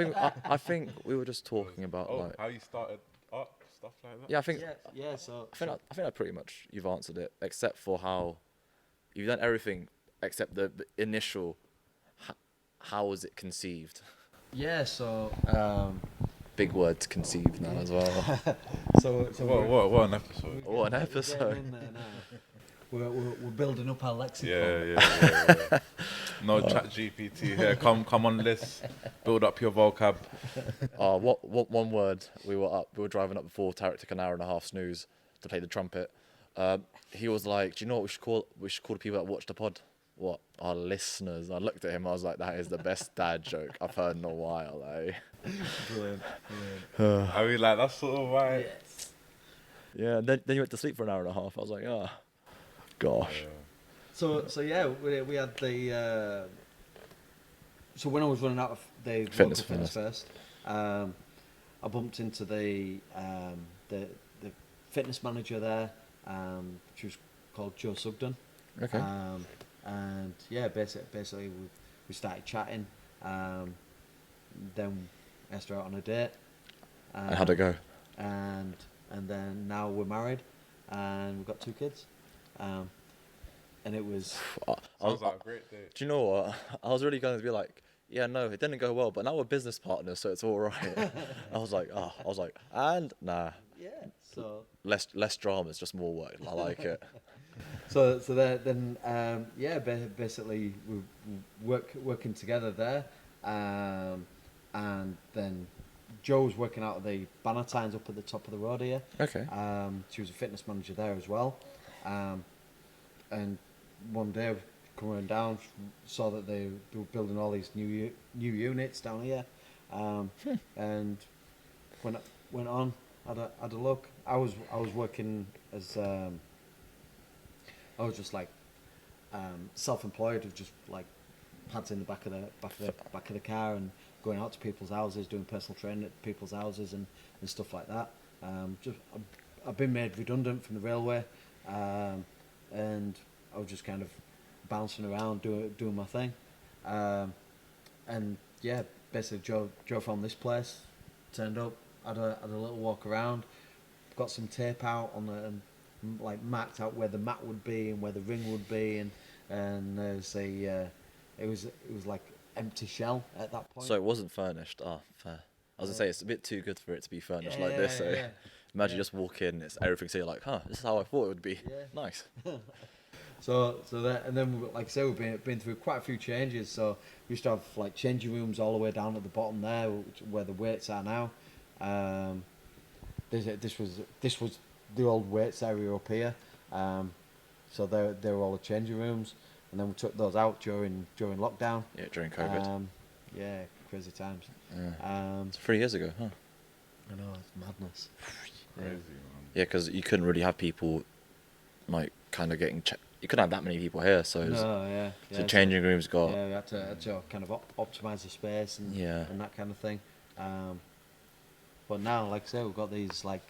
think we were just talking about like how you started up, stuff like that. yeah. I think Yeah. So I think that pretty much you've answered it, except for how you've done everything except the initial. How was it conceived? yeah. So Big words conceived now as well. so What an episode! What an we're episode! getting in there now. We're building up our lexicon. Yeah. No chat GPT here. Come on, LIS. Build up your vocab. What one word? We were driving up before Tarek took an hour and a half snooze to play the trumpet. He was like, "Do you know what we should call the people that watch the pod? What? Our listeners." And I looked at him. I was like, "That is the best dad joke I've heard in a while." Eh? Brilliant. I mean, like that's sort of why. Yes. Yeah. Then you went to sleep for an hour and a half. I was like, "Oh, gosh." So yeah, we had the. So when I was running out of the Fitness local fitness first, I bumped into the fitness manager there, which was called Joe Sugden. Okay. And yeah, basically we started chatting. Then I asked her out on a date. And how'd it go? And then now we're married, and we've got 2 kids. And it was. Sounds like a great day. Do you know what? I was really going to be like, yeah, no, it didn't go well, but now we're business partners, so it's all right. I was like, and nah, Yeah. So. less drama, it's just more work. I like it. Basically we working together there, and then Joe's working out of the Bannatynes up at the top of the road here. Okay. She was a fitness manager there as well, and one day coming down, saw that they were building all these new units down here, and went on, had a look. I was working as I was just like self-employed, of just like pads in the back of the car and going out to people's houses, doing personal training at people's houses and stuff like that. I've been made redundant from the railway, and I was just kind of bouncing around doing my thing, and yeah, basically Joe found this place, turned up, had a little walk around, got some tape out on the like marked out where the mat would be and where the ring would be, and there's it was like empty shell at that point. So it wasn't furnished. Ah, fair. I was gonna say it's a bit too good for it to be furnished like this. So imagine you just walk in, it's everything. So you're like, huh, this is how I thought it would be. Yeah. Nice. So that, and then like I say, we've been through quite a few changes. So we used to have like changing rooms all the way down at the bottom there, where the weights are now. This was the old weights area up here. So they were all the changing rooms, and then we took those out during lockdown. Yeah, during COVID. Yeah, crazy times. Yeah. It's 3 years ago, huh? I know, it's madness. Crazy, man. Yeah, because you couldn't really have people like kind of getting. You couldn't have that many people here, so it was, so changing rooms got. Yeah, we had to kind of optimize the space and that kind of thing. But now, like I say, we've got these like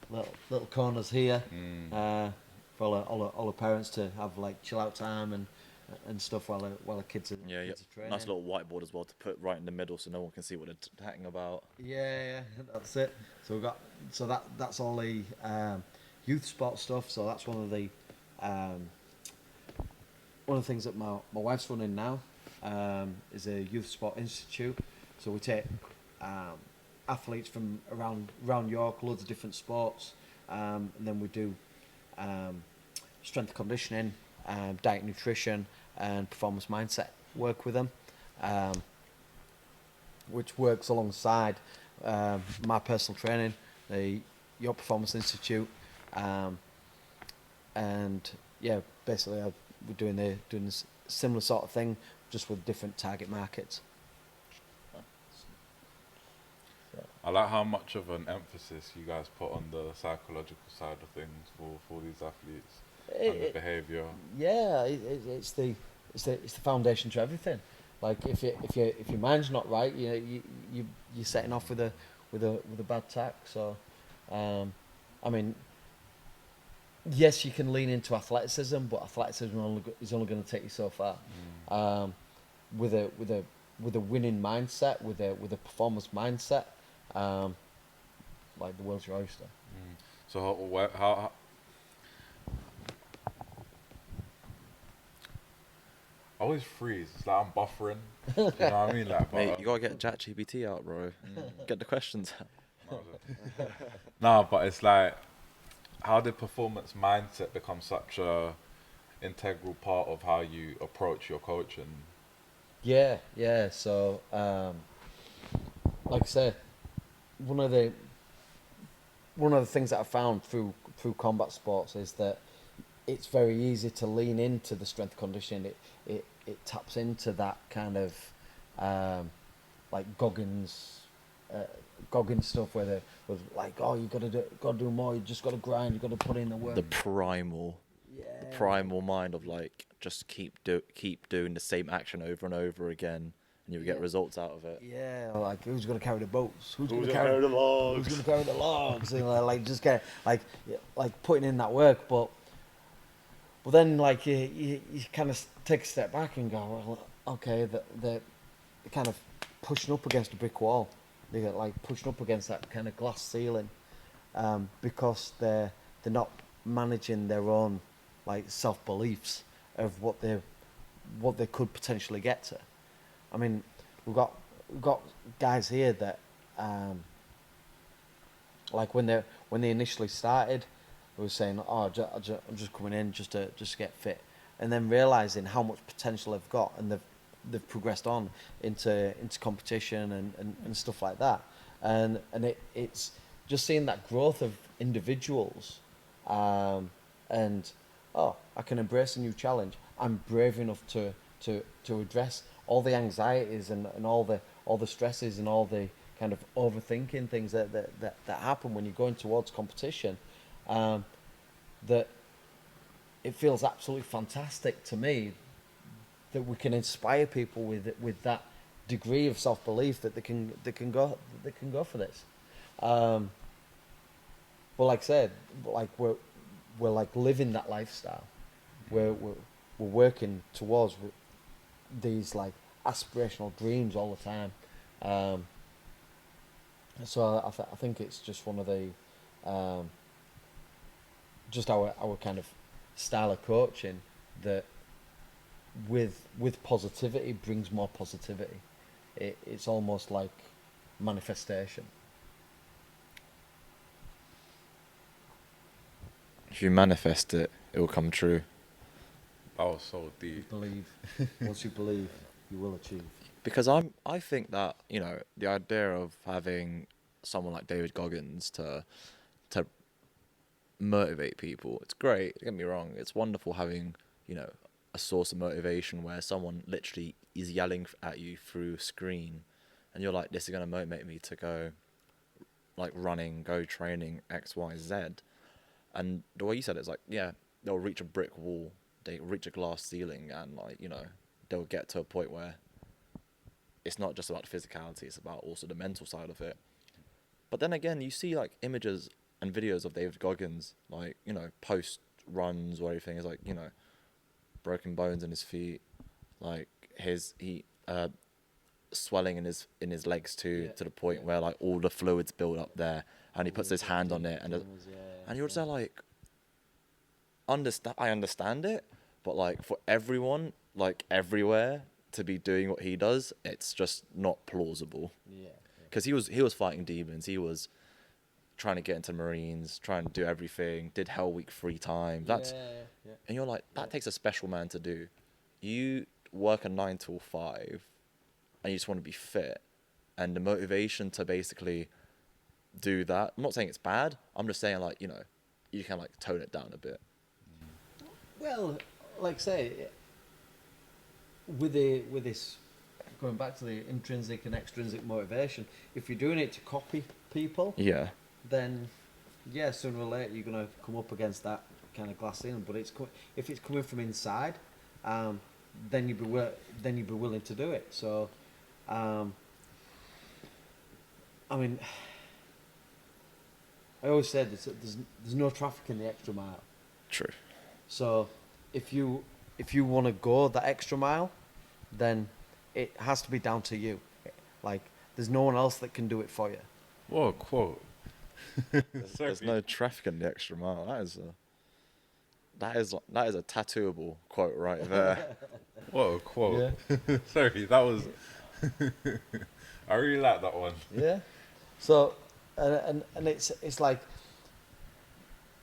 little corners here for all the parents to have like chill out time and stuff while the kids are kids are training. Nice little whiteboard as well to put right in the middle so no one can see what they're talking about. Yeah, that's it. So we've got that's all the youth sport stuff. So that's one of the things that my wife's running now, is a youth sport institute. So we take athletes from around York, loads of different sports, and then we do strength and conditioning, diet, nutrition, and performance mindset work with them, which works alongside my personal training, the York Performance Institute, and yeah, basically we're doing this similar sort of thing, just with different target markets. I like how much of an emphasis you guys put on the psychological side of things for these athletes and the behaviour. Yeah, it's the foundation to everything. Like if your mind's not right, you're setting off with a bad tack. So, I mean, yes, you can lean into athleticism, but athleticism is only going to take you so far. With a winning mindset, with a performance mindset, like the world's your oyster. So how I always freeze. It's like I'm buffering. You know what I mean? Like, Mate, you gotta get ChatGPT out, bro. Get the questions out. No, but it's like, how did performance mindset become such a integral part of how you approach your coaching? Yeah. So, like I said, one of the things that I found through combat sports is that it's very easy to lean into the strength conditioning. It taps into that kind of like Goggins stuff where they're like, oh, you gotta do more. You just gotta grind. You gotta put in the work. The primal mind of like just keep doing the same action over and over again, and you'll get results out of it. Yeah, like who's gonna carry the boats? Who's gonna carry the logs? Who's gonna carry the logs? And like just get like putting in that work, but then like you kind of take a step back and go, well, okay, they're kind of pushing up against a brick wall. They get like pushing up against that kind of glass ceiling, because they're not managing their own like self beliefs of what they could potentially get to. I mean, we've got guys here that like when they initially started, who was saying, "Oh, I'm just coming in just to get fit," and then realizing how much potential they've got, and they've progressed on into competition and stuff like that, and it's just seeing that growth of individuals, and I can embrace a new challenge. I'm brave enough to address all the anxieties and all the stresses and all the kind of overthinking things that happen when you're going towards competition. That it feels absolutely fantastic to me that we can inspire people with that degree of self belief that they can go for this. But like I said, like we're like living that lifestyle. We're working towards these like aspirational dreams all the time. So I think it's just one of the just our kind of style of coaching that with positivity brings more positivity. It's almost like manifestation. If you manifest it, it will come true. That was so deep. Believe. Once you believe, you will achieve. Because I think that, you know, the idea of having someone like David Goggins to motivate people, it's great, don't get me wrong. It's wonderful having, you know, a source of motivation where someone literally is yelling at you through a screen and you're like, this is going to motivate me to go like running, go training, X, Y, Z. And the way you said it is like, yeah, they'll reach a brick wall, they reach a glass ceiling, and like, you know, they'll get to a point where it's not just about the physicality, it's about also the mental side of it. But then again, you see like images and videos of David Goggins, like, you know, post runs or everything is like, you know, broken bones in his feet, like swelling in his legs too, to the point where like all the fluids build up there, and he puts his hand on it, and you're just like, I understand it, but like for everyone, like everywhere, to be doing what he does, it's just not plausible. Yeah. Because he was fighting demons, he was trying to get into Marines, trying to do everything, did Hell Week 3 times. And you're like, that takes a special man to do. You work a 9 till 5, and you just want to be fit, and the motivation to basically do that. I'm not saying it's bad. I'm just saying, like, you know, you can like tone it down a bit. Well, like I say, with this, going back to the intrinsic and extrinsic motivation, if you're doing it to copy people, Yeah. then yeah, sooner or later you're gonna come up against that kind of glass ceiling. But if it's coming from inside, then you'd be willing to do it. So, I mean, I always said there's no traffic in the extra mile. True. So if you want to go that extra mile, then it has to be down to you. Like, there's no one else that can do it for you. What a quote. There's no traffic in the extra mile. That is a tattooable quote right there. What a quote. Yeah. Sorry, that was... I really like that one. Yeah. So, and it's like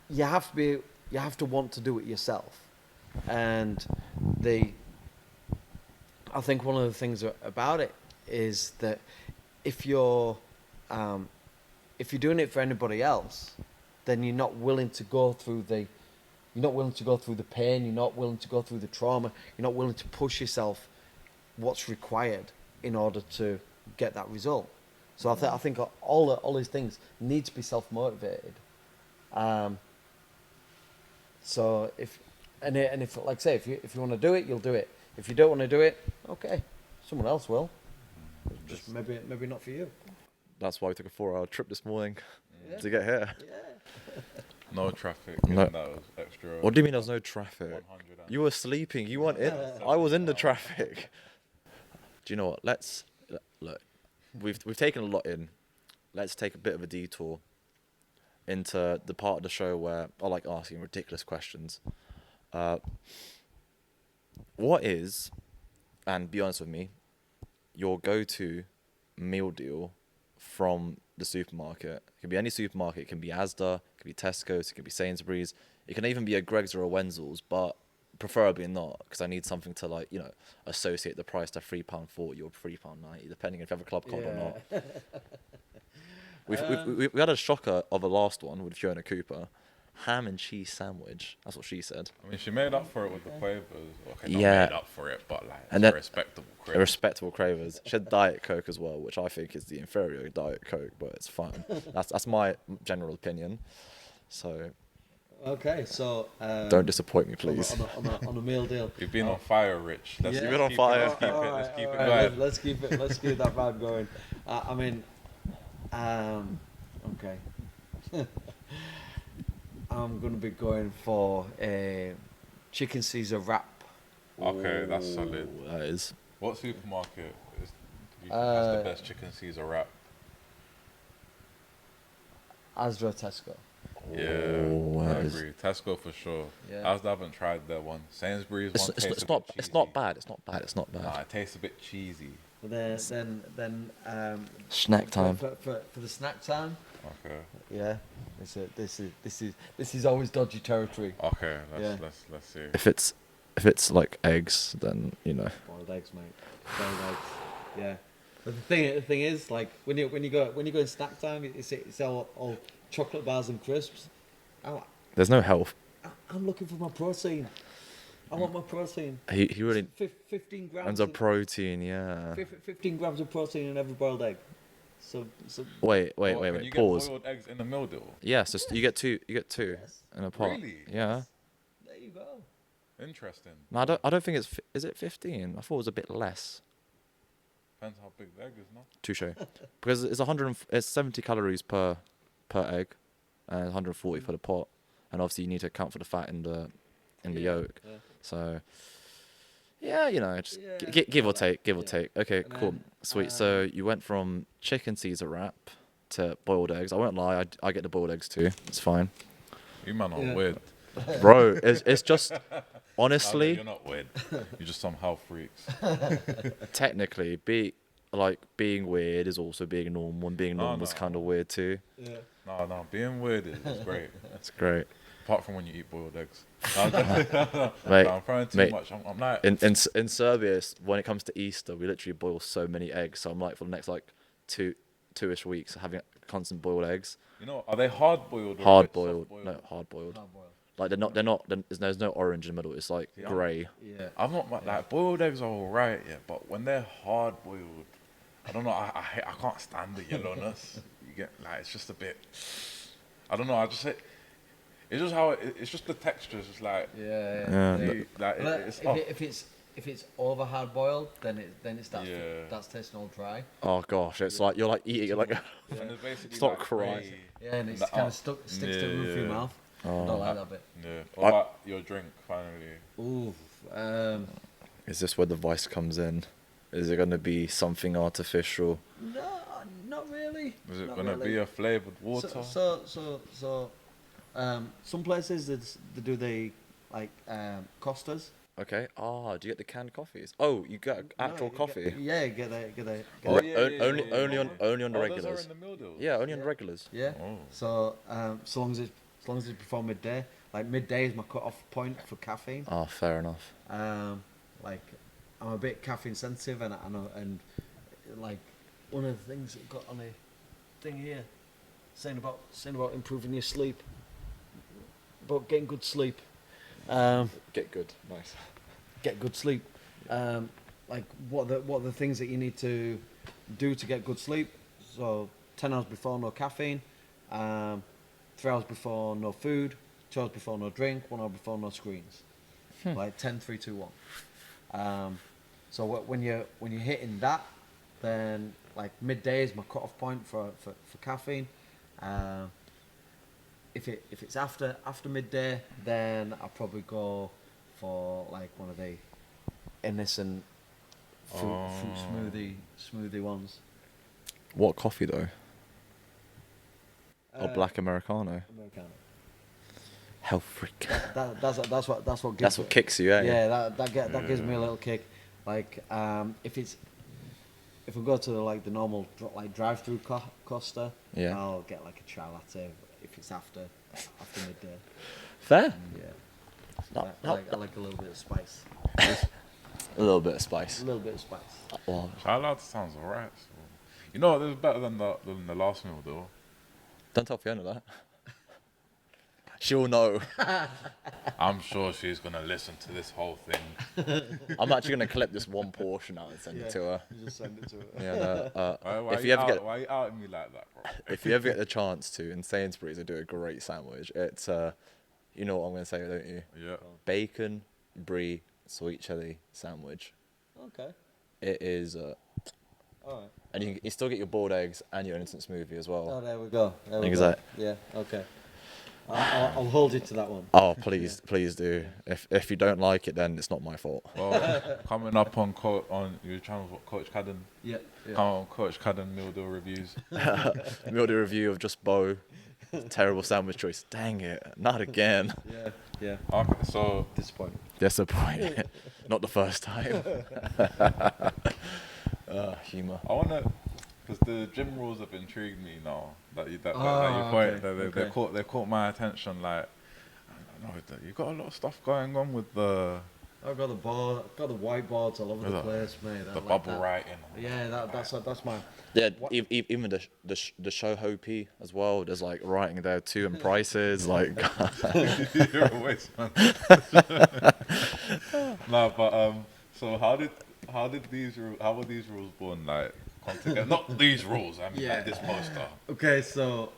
you have to want to do it yourself, and I think one of the things about it is that if you're doing it for anybody else, then you're not willing to go through the pain, you're not willing to go through the trauma, you're not willing to push yourself what's required in order to get that result. So I think all these things need to be self-motivated. So if like I say, if you want to do it, you'll do it. If you don't want to do it, okay, someone else will. Just maybe not for you. That's why we took a 4-hour trip this morning to get here. Yeah. No traffic. No. And that was extra. What do you mean there's no traffic? 100 and- You were sleeping. You weren't in. I was in the traffic. Do you know what? Look. We've taken a lot in. Let's take a bit of a detour into the part of the show where I like asking ridiculous questions. What is, and be honest with me, your go-to meal deal from the supermarket. It can be any supermarket. It can be Asda, it can be Tesco's, it can be Sainsbury's. It can even be a Greggs or a Wenzel's, but preferably not, because I need something to like, associate the price to £3.40 or £3.90, depending if you have a club card or not. We had a shocker of a last one with Fiona Cooper. Ham and cheese sandwich. That's what she said. I mean, she made up for it with the quavers. Okay, not Yeah. made up for it, but like, And it's then- a respectable A craver. respectable cravers. She had Diet Coke as well, which I think is the inferior Diet Coke, but it's fine. That's my general opinion. So Okay, so don't disappoint me, on please. on a meal deal. You've been on fire, Rich. Let's Yeah. keep You've been on fire. Let's keep it. Let's keep it Alright, going. let's keep it. Let's keep that vibe going. I mean, okay. I'm gonna be going for a chicken Caesar wrap. Okay, that's solid. Ooh, that is. What supermarket is do you think has the best chicken Caesar wrap? Asda Tesco. Oh, I that is- agree. Tesco for sure. Yeah. Asda haven't tried their one. Sainsbury's It's, one it's, tastes it's a not. bit It's cheesy. not bad. It's not bad. It's not bad. Nah, it tastes a bit cheesy. But then Snack time. for the snack time. Okay. Yeah, this is always dodgy territory. Okay. Yeah. Let's see. If it's like eggs, then Boiled eggs, mate. Boiled eggs. Yeah. But the thing is, like when you go in snack time, it's all chocolate bars and crisps. there's no health. I'm looking for my protein. I want my protein. He really 15 grams. ends up protein. Yeah. 15 grams of protein in every boiled egg. So Wait. Can you Pause. get boiled eggs in the meal deal? Yeah. So you get two. You get two Yes. in a pot. Really? Yeah. there you go. Interesting. No, I don't think it's. Is it 15? I thought it was a bit less. Depends how big the egg is, no? Touche. Because it's 70 calories per egg, and 140 for the pot, and obviously you need to account for the fat in the yolk. Yeah. So yeah, just Yeah, give or like that. take, give or Yeah. take. Okay, And cool, then, sweet. So you went from chicken Caesar wrap to boiled eggs. I won't lie, I get the boiled eggs too. It's fine, You man are Yeah. weird. bro. It's just No, honestly, you're not weird. You're just some health freaks. technically, being weird is also being normal, and being No, normal is no. kind of weird too. Yeah. No, being weird is great. It's great. Apart from when you eat boiled eggs. No, Mate, I'm throwing too mate, much. I'm like, In Serbia, when it comes to Easter, we literally boil so many eggs. So I'm like, for the next like two-ish weeks, having constant boiled eggs. you know, are they hard boiled? Hard boiled, no, hard boiled. Hard boiled. Like they're not. There's no orange in the middle. It's like Yeah. grey. Yeah. I'm not like boiled eggs are alright, yeah, but when they're hard boiled, I don't know. I can't stand the yellowness. You get like it's just a bit. I don't know. I just say it's just how it's just the texture. It's just like Yeah. it's off. If it's over hard boiled, then it starts Yeah. that's tasting all dry. Oh gosh, it's like you're like eating it like. And there's basically Stop like crying. grey Yeah, and it's and kind the- of sticks to the roof of your Yeah. mouth. Oh. I don't like that bit. Yeah. What about your drink? Finally, Ooh. Is this where the vice comes in? Is it gonna be something artificial? No, not really. is it Not gonna really. be a flavored water? Some places they do the like Costas. Okay. Ah, do you get the canned coffees? Oh, you get actual No, you coffee. Get, yeah, get the. Oh, Re- yeah, on- yeah, only yeah, only yeah. on only on the Oh, those are regulars. in the meal deal. Yeah, only on Yeah. the regulars. Yeah. Oh. So so long as it's before midday. Like midday is my cut-off point for caffeine. Ah, fair enough. Like I'm a bit caffeine sensitive, and like one of the things that got on a thing here, saying about improving your sleep, about getting good sleep. Get good. Nice. Get good sleep. Like what are the things that you need to do to get good sleep? So 10 hours before, no caffeine. 3 hours before, no food. 2 hours before, no drink. 1 hour before, no screens. Like 10, 3, 2, 1. So when you're hitting that, then like midday is my cut-off point for caffeine. If it's after midday, then I'll probably go for like one of the innocent fruit smoothie ones. What coffee though? Or black Americano? Americano. Health freak. That's what gives That's what kicks you, eh? Yeah, that gives me a little kick. Like if it's if I go to like the normal drive-through Costa, Yeah. I'll get like a chai latte if it's after midday. Fair. Yeah, Not- I like a little bit of spice. A little bit of spice. A little bit of spice. Well, Chai latte sounds alright. So. You know, what, this is better than the last meal though. don't tell Fiona that. She'll know. I'm sure she's gonna listen to this whole thing. I'm actually gonna clip this one portion out and send it to her. You just send it to her. Yeah. No, Why if you ever get why you outing me like that, bro? if you ever get the chance to, in Sainsbury's, they do a great sandwich. It's you know what I'm gonna say, don't you? Yeah. Bacon, brie, sweet chili sandwich. Okay. It is, All right. and you still get your boiled eggs and your instant smoothie as well. Oh, there we go. There we Exact- go. Yeah. Okay. I'll hold you to that one. Oh, please do. If you don't like it, then it's not my fault. Well, coming up on your channel, Coach Cadden. Yeah. Come on, Coach Cadden meal deal reviews. Meal deal review of just Bo. Terrible sandwich choice. Dang it, not again. Yeah. Yeah. Okay, so Disappointing. Disappointed. Not the first time. Humour. I wanna, because the gym rules have intrigued me now that you point, okay, that they caught my attention. Like, I don't know, you got a lot of stuff going on with the I've got the board, got the whiteboards all over the place, mate. I like bubble that. writing. Yeah, that's my. Yeah, What- even the show Hopi as well. There's like writing there too and prices like. You're a waste, man. No, but so how were these rules born? Like, come together? Not these rules. I mean, Yeah. like this poster. Okay, so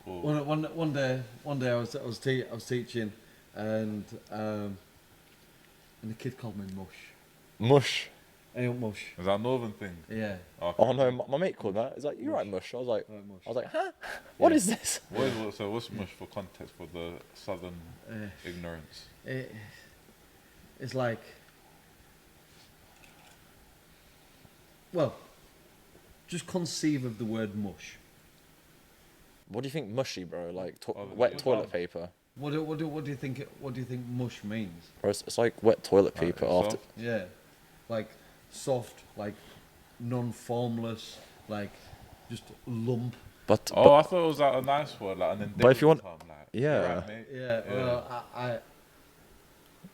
Cool. one day I was teaching, and the kid called me Mush. Mush. Hey, Mush. Is that a northern thing? Yeah. Okay. Oh no, my mate called that. He's like, "You're right, Mush." I was like, Mush. huh? What Yeah. is this? What's mush for context for the southern Uh, ignorance? it's like, well, just conceive of the word mush. What do you think mushy, bro? Like Oh, wet yeah. toilet paper. What do you think? What do you think mush means? Or it's like wet toilet paper Like after. soft? Yeah, like soft, like non-formless, like just lump. But Oh, I thought it was like a nice word, like an But if you want- term, like, yeah. right, mate. Yeah, well,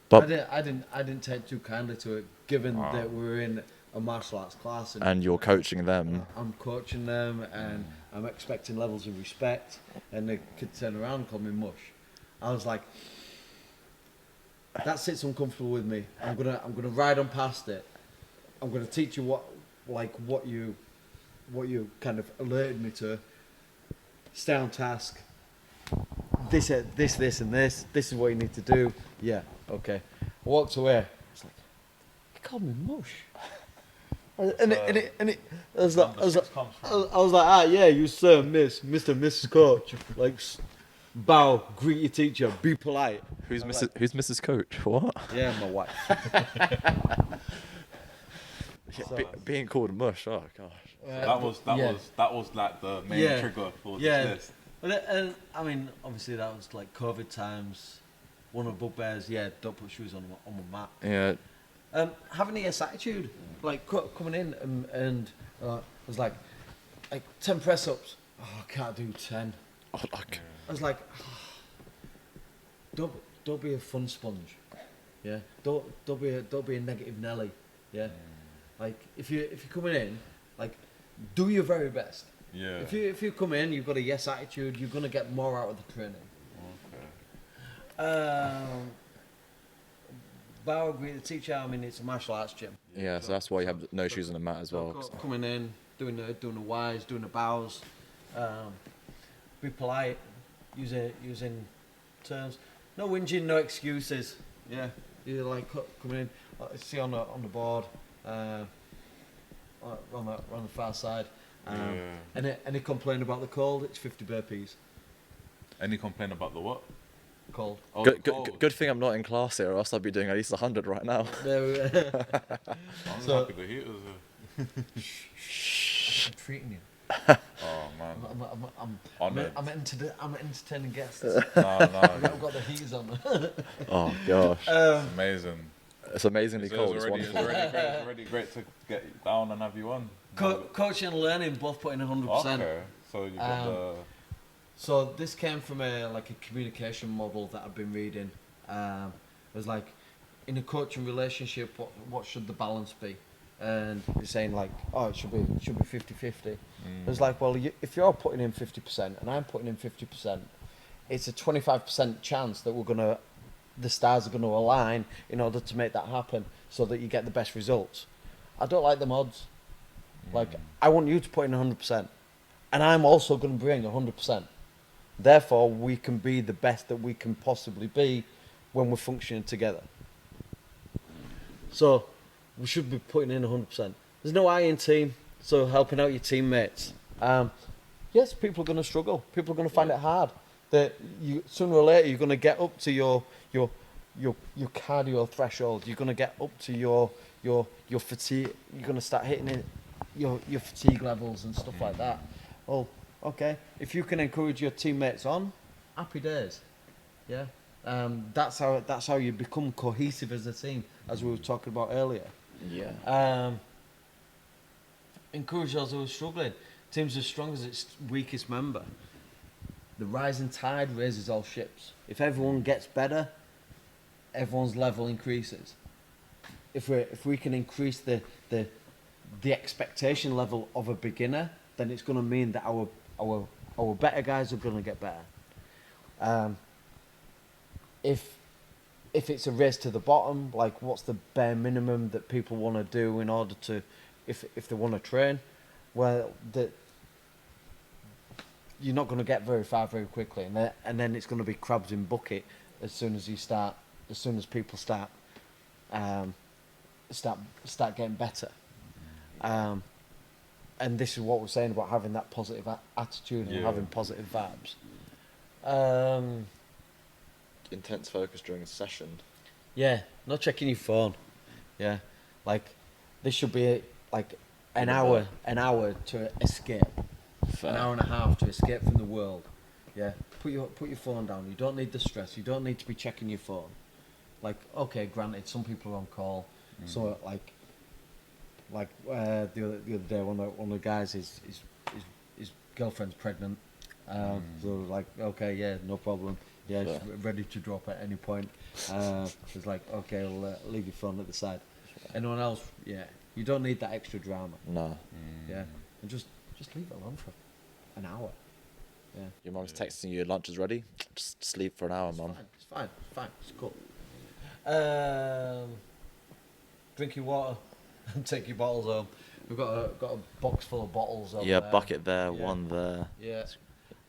But I didn't take too kindly to it, given Wow. that we were in a martial arts class and you're coaching them. I'm coaching them and I'm expecting levels of respect, and the kid turned around and called me mush. I was like, that sits uncomfortable with me. I'm gonna ride on past it. I'm gonna teach you what you kind of alerted me to. Stay on task. This and this. This is what you need to do. Yeah, okay. I walked away. It's like, he called me mush. And it I was like, I was like, ah, yeah, you sir, miss, Mr. and Mrs. Coach. Like, bow, greet your teacher, be polite. Who's I'm Mrs. like- Who's Mrs. Coach? What? Yeah, my wife. So- Being called mush. Oh gosh. That was like the main Yeah. trigger for Yeah. this list. And I mean, obviously that was like COVID times. One of the bugbears, yeah, don't put shoes on my mat. Yeah. Having a yes attitude, like coming in and was like 10 press ups. Oh, I can't do 10. Oh, like, I was like, don't be a fun sponge, yeah. Don't be a negative Nelly, yeah. Like if you're coming in, like do your very best. Yeah. If you come in, you've got a yes attitude. You're gonna get more out of the training. Okay. Bow agree the teacher. I mean, it's a martial arts gym. yeah. So that's why you have no shoes on the mat as well. Coming in, doing the Ys, doing the bows, be polite, using terms. No whinging, no excuses. Yeah, you like coming in. See on the board, on the far side. Yeah. Any complaint about the cold? It's 50 burpees. Any complaint about the what? Cold. Oh, Good, the cold. good thing I'm not in class here, or else I'd be doing at least 100 right now. There we go. I'm So- happy the heaters are. I'm treating you. Oh man. I'm Honoured. I'm entertaining guests. No, I've got the heaters on. Oh gosh. amazing. It's amazingly So cold. It's wonderful. it's already great to get you down and have you on. Coaching and learning, both putting 100%. Okay, so you got the. So this came from a communication model that I've been reading. It was like, in a coaching relationship, what should the balance be? And it's saying like, oh, it should be 50-50. It's like, well, if you're putting in 50% and I'm putting in 50%, it's a 25% chance that the stars are going to align in order to make that happen, so that you get the best results. I don't like them odds. Like, I want you to put in 100%, and I'm also going to bring 100%. Therefore, we can be the best that we can possibly be when we're functioning together. So, we should be putting in 100%. There's no I in team, so helping out your teammates. Yes, people are going to struggle. People are going to find it hard. That sooner or later you're going to get up to your cardio threshold. You're going to get up to your fatigue. You're going to start hitting it, your fatigue levels and stuff like that. Well, okay. If you can encourage your teammates on, happy days. Yeah. That's how you become cohesive as a team, as we were talking about earlier. Yeah. Encourage those who are struggling. Teams as strong as its weakest member. The rising tide raises all ships. If everyone gets better, everyone's level increases. If we can increase the expectation level of a beginner, then it's going to mean that our better guys are going to get better. If it's a race to the bottom, like, what's the bare minimum that people want to do in order to, if they want to train, well, you're not going to get very far very quickly, and then it's going to be crabs in bucket as soon as people start getting better. And this is what we're saying about having that positive attitude and having positive vibes. Intense focus during a session. Yeah, not checking your phone. Yeah, like, this should be like an hour to escape. Fair. An hour and a half to escape from the world. Yeah, put your phone down. You don't need the stress. You don't need to be checking your phone. Like, okay, granted, some people are on call. So like the other day, one of the guys, his girlfriend's pregnant. So like, okay, yeah, no problem. Yeah, Fair. she's ready to drop at any point. It's like, okay, well, leave your phone at the side. Anyone else? Yeah, you don't need that extra drama. No. Yeah, and just leave it alone for an hour. Yeah. Your mum's texting you, lunch is ready. Just sleep for an hour, mum. It's fine. It's cool. Drink your water and take your bottles home. We've got a box full of bottles. Yeah, there. bucket there, Yeah. one there. Yeah.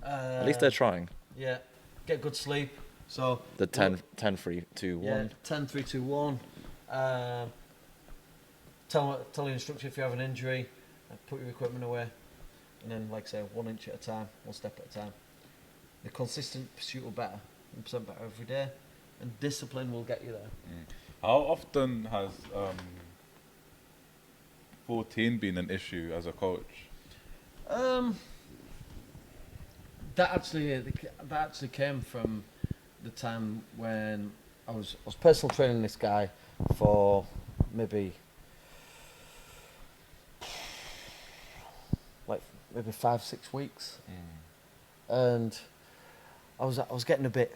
At least they're trying. Yeah. Get good sleep. So The 10, 3, 2, 1. Yeah, 10, 3, 2, 1. Tell your instructor if you have an injury. Put your equipment away. And then, like I say, 1 inch at a time, 1 step at a time. The consistent pursuit will better, 1% better every day, and discipline will get you there. How often has 14 been an issue as a coach? That actually came from the time when I was personal training this guy for maybe 5-6 weeks, and I was getting a bit.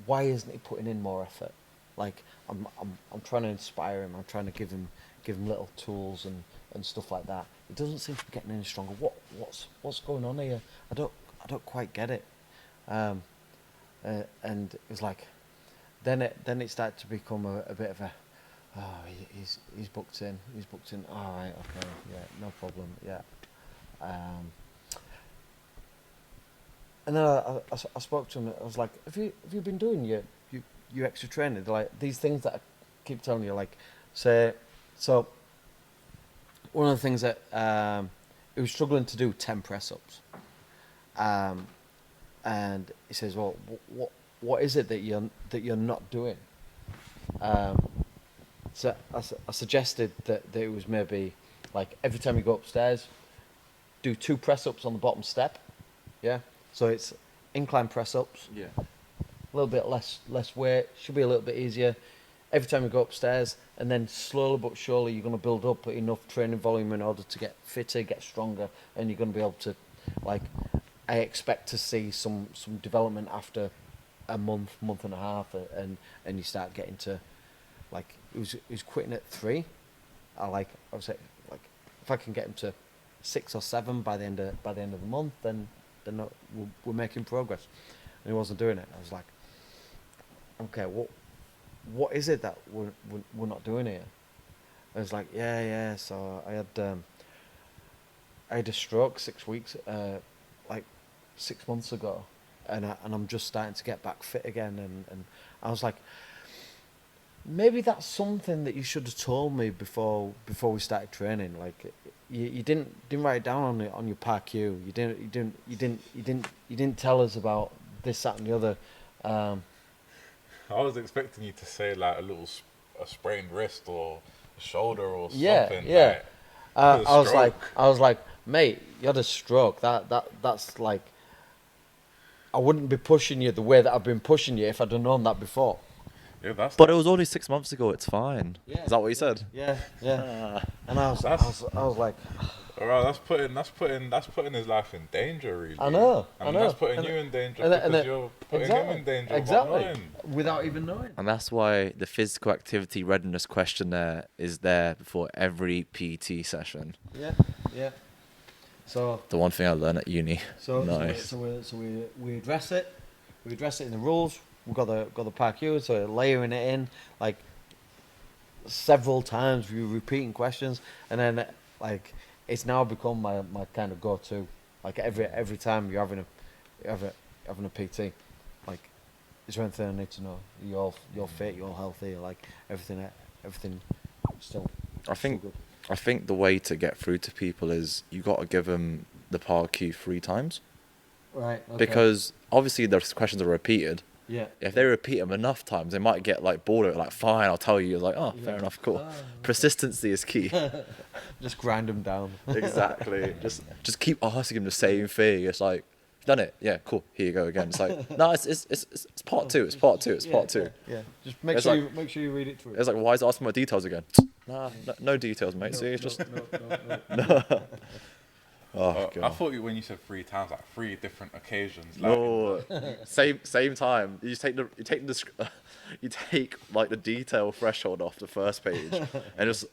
Why isn't he putting in more effort? Like, I'm trying to inspire him. I'm trying to give him little tools and stuff like that. He doesn't seem to be getting any stronger. What's going on here? I don't quite get it. And it was like, then it started to become a bit of a, he's booked in. All right, okay, yeah, no problem, yeah. And then I spoke to him. I was like, have you been doing your extra training? Like, these things that I keep telling you, like, say, so one of the things that he was struggling to do 10 press ups, and he says, well, what is it that you're not doing? So I suggested that it was maybe like every time you go upstairs, do 2 press ups on the bottom step. Yeah. So it's incline press ups. Yeah. A little bit less weight, should be a little bit easier. every time you go upstairs, and then slowly but surely you're going to build up enough training volume in order to get fitter, get stronger, and you're going to be able to, like, I expect to see some development after a month and a half, and you start getting to, like, he was quitting at 3. I was like, if I can get him to 6 or 7 by the end of the month, then we're making progress. And he wasn't doing it. I was like, okay, what is it that we're not doing here? I was like, yeah. So I had a stroke 6 weeks, like 6 months ago, and I'm just starting to get back fit again. And I was like, maybe that's something that you should have told me before we started training. Like, you didn't write it down on your PAQ. You didn't tell us about this, that, and the other. I was expecting you to say like a sprained wrist or a shoulder or Yeah, something. yeah. Like, I was like, mate, you had a stroke. That's like, I wouldn't be pushing you the way that I've been pushing you if I'd have known that before. yeah, that's. But it was only 6 months ago. It's fine. Yeah. Is that what you said? Yeah. And I was like, Alright, that's putting his life in danger, really. I know. That's putting you in danger because you're putting him in danger. Exactly. Without even knowing. And that's why the physical activity readiness questionnaire is there before every PT session. Yeah. So The one thing I learned at uni. Nice. we address it. We address it in the rules. We've got the PAQ, so layering it in like several times. We're repeating questions, and then like it's now become my kind of go-to. Like every time you're having a PT, like, is there anything I need to know? You're fit, you're healthy, like everything still. I think still good. I think the way to get through to people is you got to give them the PAQ 3 times. Right. Okay. Because obviously those questions are repeated. Yeah. If they repeat them enough times, they might get like bored of it. Like, fine, I'll tell you. You're like, oh, fair enough, cool. Persistency is key. Just grind them down. Exactly. Just keep asking them the same thing. It's like, you've done it. Yeah, cool. Here you go again. It's like, no, it's part 2. It's part 2. It's part 2. Yeah. Just make It's sure like- you read it through. It's like, why is it asking my details again? Nah, no details, mate. See, it's just. No. Oh I god. thought when you said 3 times, like 3 different occasions. Like, No, same time. You take like the detail threshold off the first page, and just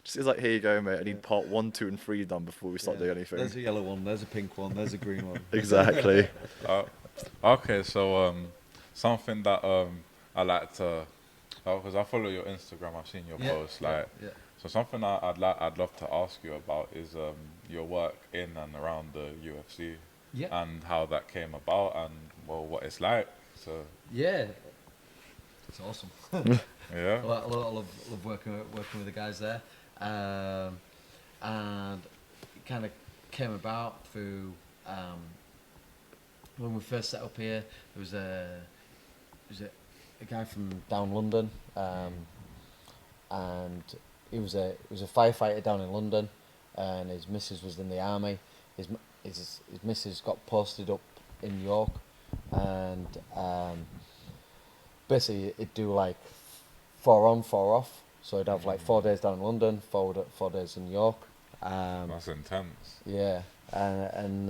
it's like, here you go, mate. I need part 1, 2, and 3 done before we start doing anything. There's a yellow one. There's a pink one. There's a green one. Exactly. Okay, so something that I like to, because I follow your Instagram, I've seen your posts, like. Yeah. So something I'd love to ask you about is your work in and around the UFC, Yeah. and how that came about, and well, what it's like. So Yeah. It's awesome. yeah, I love working with the guys there, and it kind of came about through when we first set up here. There was a guy from down London, and he was a firefighter down in London, and his missus was in the army. His missus got posted up in York, and basically it'd do like 4 on, 4 off. So he'd have like 4 days down in London, 4 days in York. that's intense. Yeah, and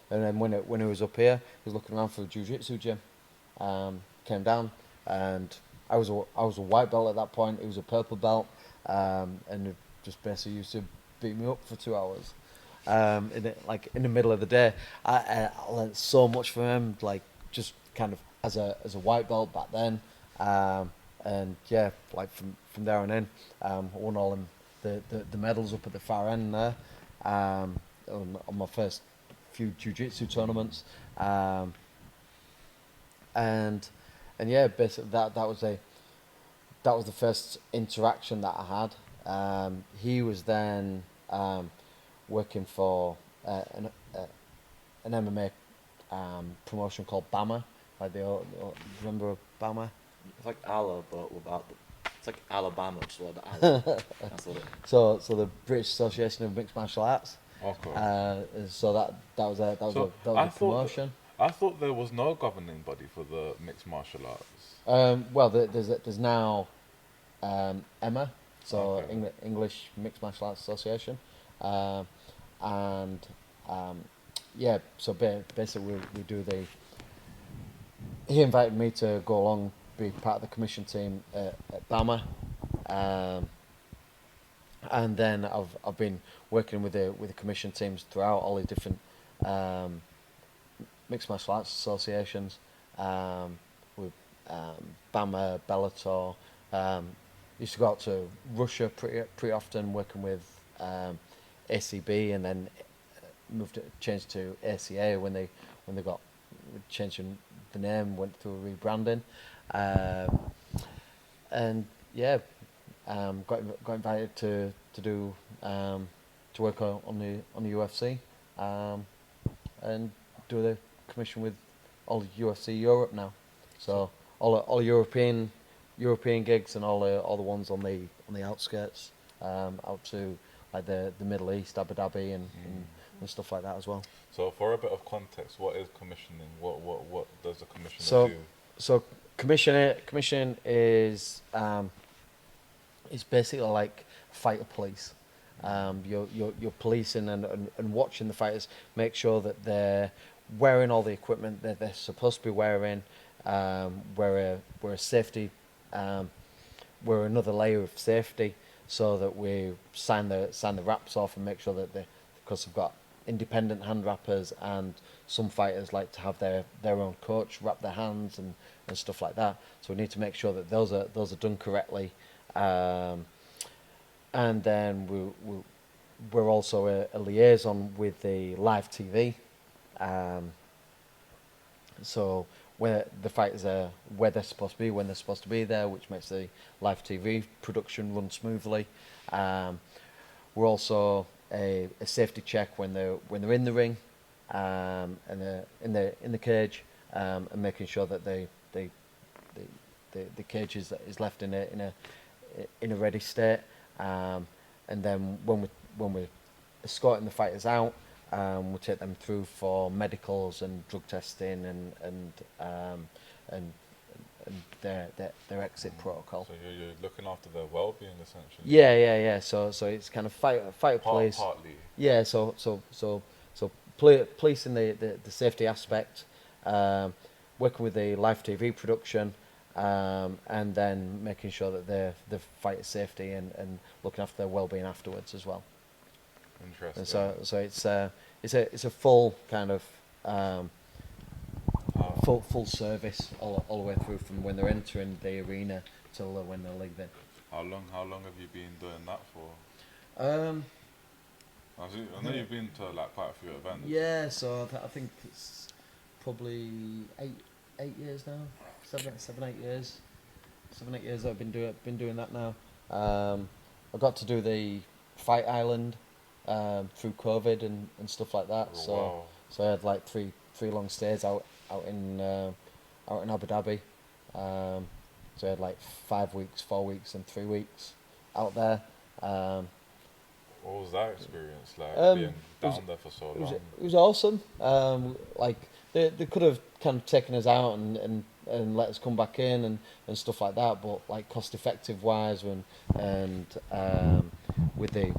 then when he was up here, he was looking around for a jiu-jitsu gym. Came down, and I was a white belt at that point. He was a purple belt, and he just basically used to beat me up for 2 hours. In the middle of the day, I learned so much from him. Like, just kind of as a white belt back then, and yeah, like from there on in, I won all the medals up at the far end there, on my first few jiu-jitsu tournaments, and yeah, basically that was the first interaction that I had. He was then working for an MMA promotion called Bama. Like remember Bama? It's like Allah, but without the. It's like Alabama, just without the Allah. That's what it. So the British Association of Mixed Martial Arts. Okay. So that was a promotion. I thought there was no governing body for the mixed martial arts. Well, there's now EMMA, so Okay. English Mixed Martial Arts Association, um, and yeah, so basically we do the. He invited me to go along, be part of the commission team at BAMA, um, and then I've been working with the commission teams throughout all the different um, mixed martial arts associations, with BAMA, Bellator. Used to go out to Russia pretty often, working with ACB, and then changed to ACA when they got changing the name, went through rebranding, um, and yeah, got invited to do to work on the UFC, and do the commission with all the UFC Europe now. So all European gigs and all the ones on the outskirts, out to like the Middle East, Abu Dhabi, and stuff like that as well. So for a bit of context, what is commissioning? What does the commissioner So do? so commissioning is basically like fighter police. You're policing and watching the fighters, make sure that they're wearing all the equipment that they're supposed to be wearing. We're a safety, we're another layer of safety, so that we sign the wraps off and make sure that they, because we've got independent hand wrappers, and some fighters like to have their own coach wrap their hands and stuff like that. So we need to make sure that those are done correctly. And then we're also a liaison with the live TV. So where the fighters are, where they're supposed to be, when they're supposed to be there, which makes the live TV production run smoothly. We're also a safety check when they're in the ring, and they're in the cage, and making sure that the cage is left in a ready state. And then when we're escorting the fighters out, we'll take them through for medicals and drug testing and their exit protocol. So you're looking after their well-being essentially. Yeah. So it's kind of fighter police. Partly. Yeah. So policing the safety aspect, working with the live TV production, and then making sure that the fighter safety and looking after their well-being afterwards as well. Interesting. And so it's a full kind of full service all the way through, from when they're entering the arena till when they're leaving. How long have you been doing that for? I know you've been to like quite a few events. Yeah, so I think it's probably 8 years now, 8 years, 7 8 years that I've been doing that now. I got to do the Fight Island through COVID and stuff like that. Oh, So wow. so I had like three long stays out in Abu Dhabi. So I had like 5 weeks, 4 weeks, and 3 weeks out there. What was that experience like, being It was, down there for so it was long? it was awesome. Like they could have kind of taken us out and let us come back in and stuff like that, but like cost effective wise, and with the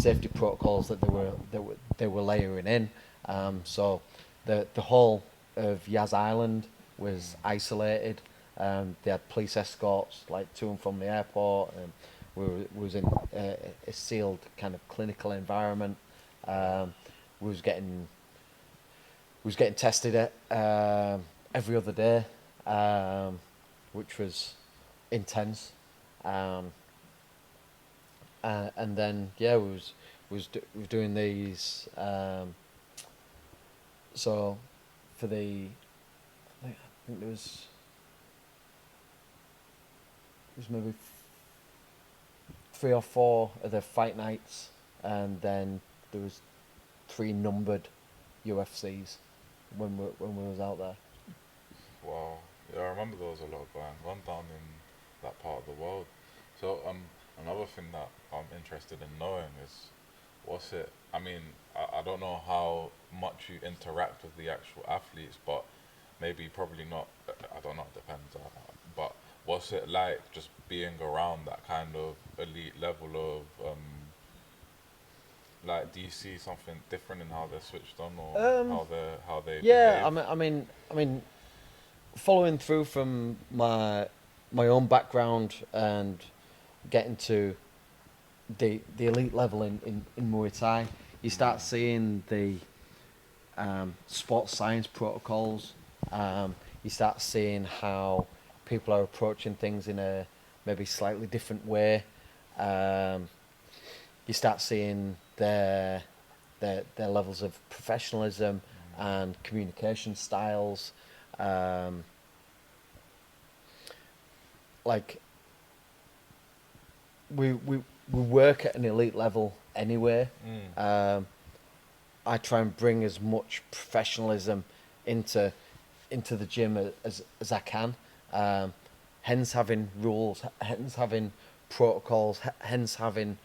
safety protocols that they were layering in, so the whole of Yas Island was isolated. They had police escorts like to and from the airport, and we was in a sealed kind of clinical environment. We was getting tested every other day, which was intense. And then yeah, we was doing these. So for I think there was maybe 3 or 4 of the fight nights, and then there was 3 numbered UFCs when we was out there. Wow. Yeah, I remember there was a lot going on down in that part of the world. So another thing that I'm interested in knowing is, what's it? I mean, I don't know how much you interact with the actual athletes, but maybe probably not. I don't know. It depends. But what's it like just being around that kind of elite level of like, do you see something different in how they're switched on, or how they Yeah, behave? I mean, following through from my own background and getting to the elite level in Muay Thai, you start seeing the sports science protocols. You start seeing how people are approaching things in a maybe slightly different way. You start seeing their levels of professionalism and communication styles. Um, like we work at an elite level anyway. I try and bring as much professionalism into the gym as I can. Hence having rules, hence having protocols, hence having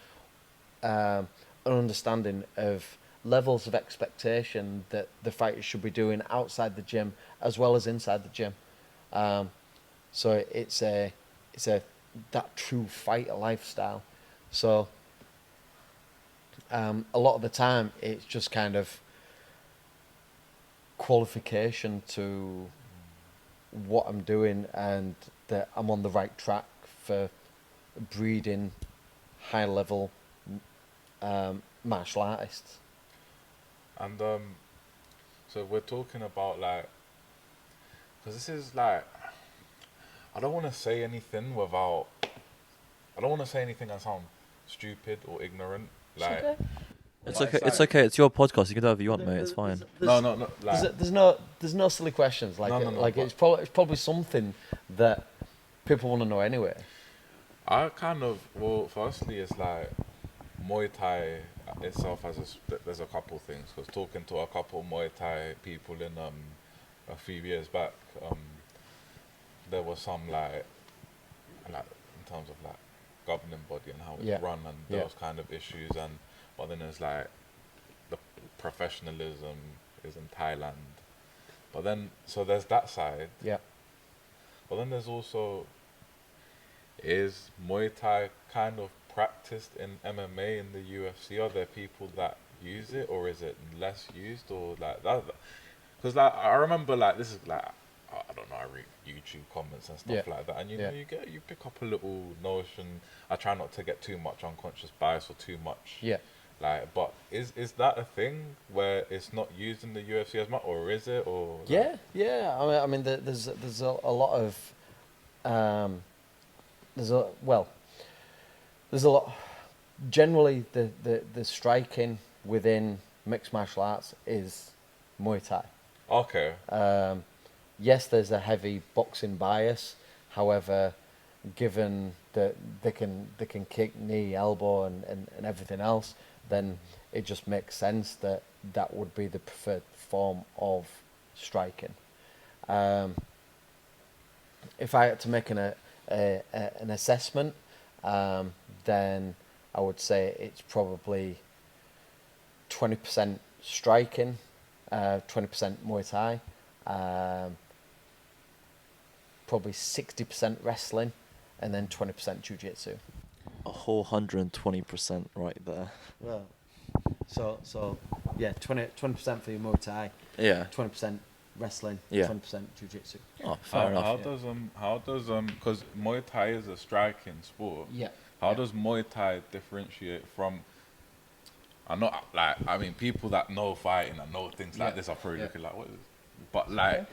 an understanding of levels of expectation that the fighters should be doing outside the gym as well as inside the gym. So it's a that true fighter lifestyle. So a lot of the time it's just kind of qualification to what I'm doing and that I'm on the right track for breeding high level martial artists. And so we're talking about like, because this is like, I don't want to say anything without, I don't want to say anything that sounds stupid or ignorant. Like, okay. It's but okay. it's It's like- okay. It's your podcast. You can do whatever you want, mate. It's fine. no, like, There's no silly questions. Like No, like but- it's probably something that people want to know anyway. I kind of, well, firstly, it's like Muay Thai itself has there's a couple things. Because talking to a couple Muay Thai people in a few years back, there was some like in terms of like governing body and how it's Yeah. run and Yeah. those kind of issues, and but then there's like the professionalism is in Thailand, but then so there's that side, Yeah. but then there's also, is Muay Thai kind of practiced in MMA in the UFC? Are there people that use it, or is it less used, or like that? Because like I remember, like this is like I don't know, I read YouTube comments and stuff Yeah. like that, and you Yeah. know you pick up a little notion. I try not to get too much unconscious bias or too much. Yeah. Like, but is that a thing where it's not used in the UFC as much, or is it, or like, Yeah. I mean there's a lot of there's a lot. Generally, the striking within mixed martial arts is Muay Thai. Okay. Yes, there's a heavy boxing bias. However, given that they can kick, knee, elbow, and everything else, then it just makes sense that that would be the preferred form of striking. If I had to make an assessment, then I would say it's probably 20% striking, 20% Muay Thai, probably 60% wrestling, and then 20% jiu-jitsu. A whole 120% right there. Well, so yeah, 20% for your Muay Thai, Yeah. 20% wrestling, Yeah. 20% jiu-jitsu. Oh, fair enough. How does because Muay Thai is a striking sport. Yeah. How Yeah. does Muay Thai differentiate from? I know, like, I mean, people that know fighting and know things like Yeah. this are probably Yeah. looking like, what is this? But like,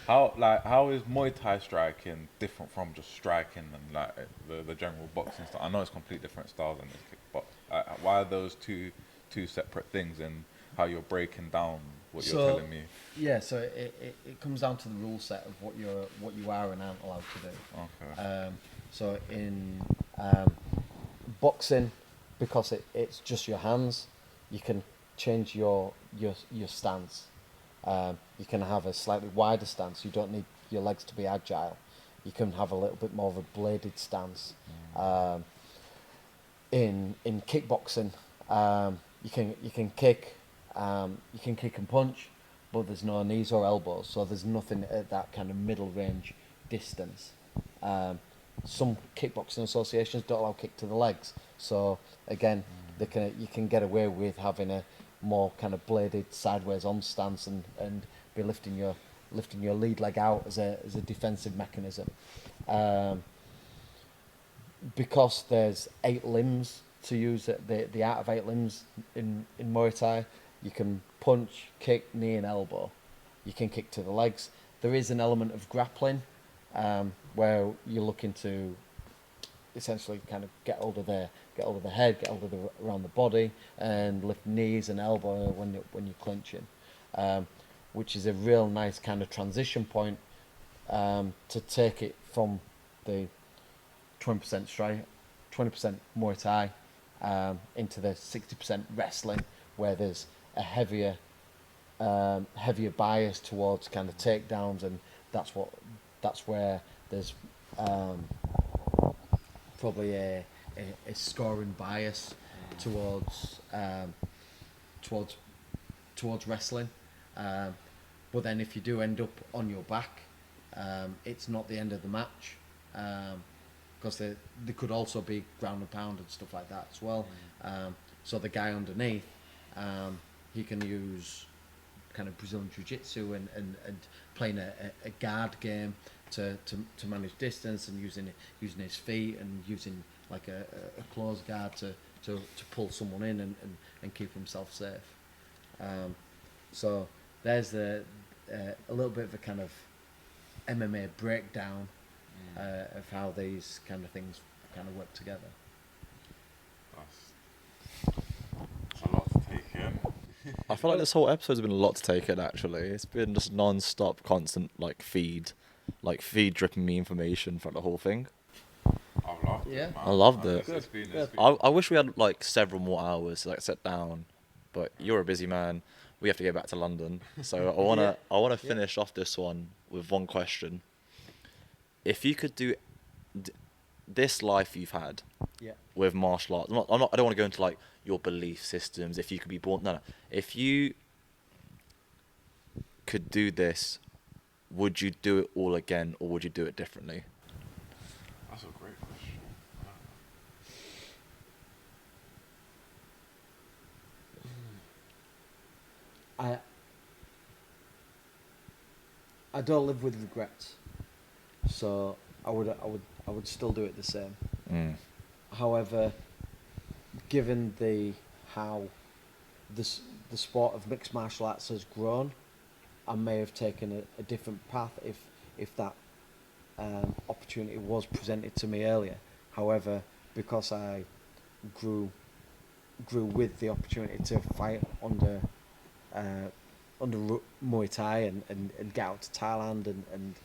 how is Muay Thai striking different from just striking and like the general boxing style? I know it's completely different styles and this kick, but why are those two separate things, and how you're breaking down what you're telling me? Yeah, so it comes down to the rule set of what you are and aren't allowed to do. Okay. So in boxing, because it's just your hands, you can change your stance. You can have a slightly wider stance. You don't need your legs to be agile. You can have a little bit more of a bladed stance. In kickboxing, you can kick and punch, but there's no knees or elbows, so there's nothing at that kind of middle range distance. Some kickboxing associations don't allow kick to the legs, so again, you can get away with having a more kind of bladed sideways on stance and be lifting your lead leg out as a defensive mechanism. Because there's 8 limbs to use, the art of 8 limbs in Muay Thai, you can punch, kick, knee and elbow. You can kick to the legs. There is an element of grappling where you're looking to essentially kind of get hold of the head, get hold of around the body, and lift knees and elbow when you're clinching, which is a real nice kind of transition point to take it from the 20% strike, 20% Muay Thai into the 60% wrestling, where there's a heavier bias towards kind of takedowns, and that's where there's probably a scoring bias towards wrestling. But then if you do end up on your back, it's not the end of the match, because there could also be ground and pound and stuff like that as well. So the guy underneath, he can use kind of Brazilian Jiu-Jitsu and playing a guard game to manage distance, and using his feet and using like a close guard to pull someone in and keep himself safe. So there's a little bit of a kind of MMA breakdown of how these kind of things kind of work together. That's a lot to take in. I feel like this whole episode's been a lot to take in, actually. It's been just non-stop, constant, feed dripping me information for the whole thing. I've loved it, man. I loved it. It's been I wish we had, several more hours to, sit down, but you're a busy man. We have to get back to London. So I wanna finish off this one with one question. If you could do this life you've had with martial arts, I don't want to go into, your belief systems, if you could be born... No. If you could do this, would you do it all again, or would you do it differently? That's a great question. I don't live with regrets, so I would still do it the same. However, given how the sport of mixed martial arts has grown, I may have taken a different path if that opportunity was presented to me earlier. However, because I grew with the opportunity to fight under Muay Thai and get out to Thailand and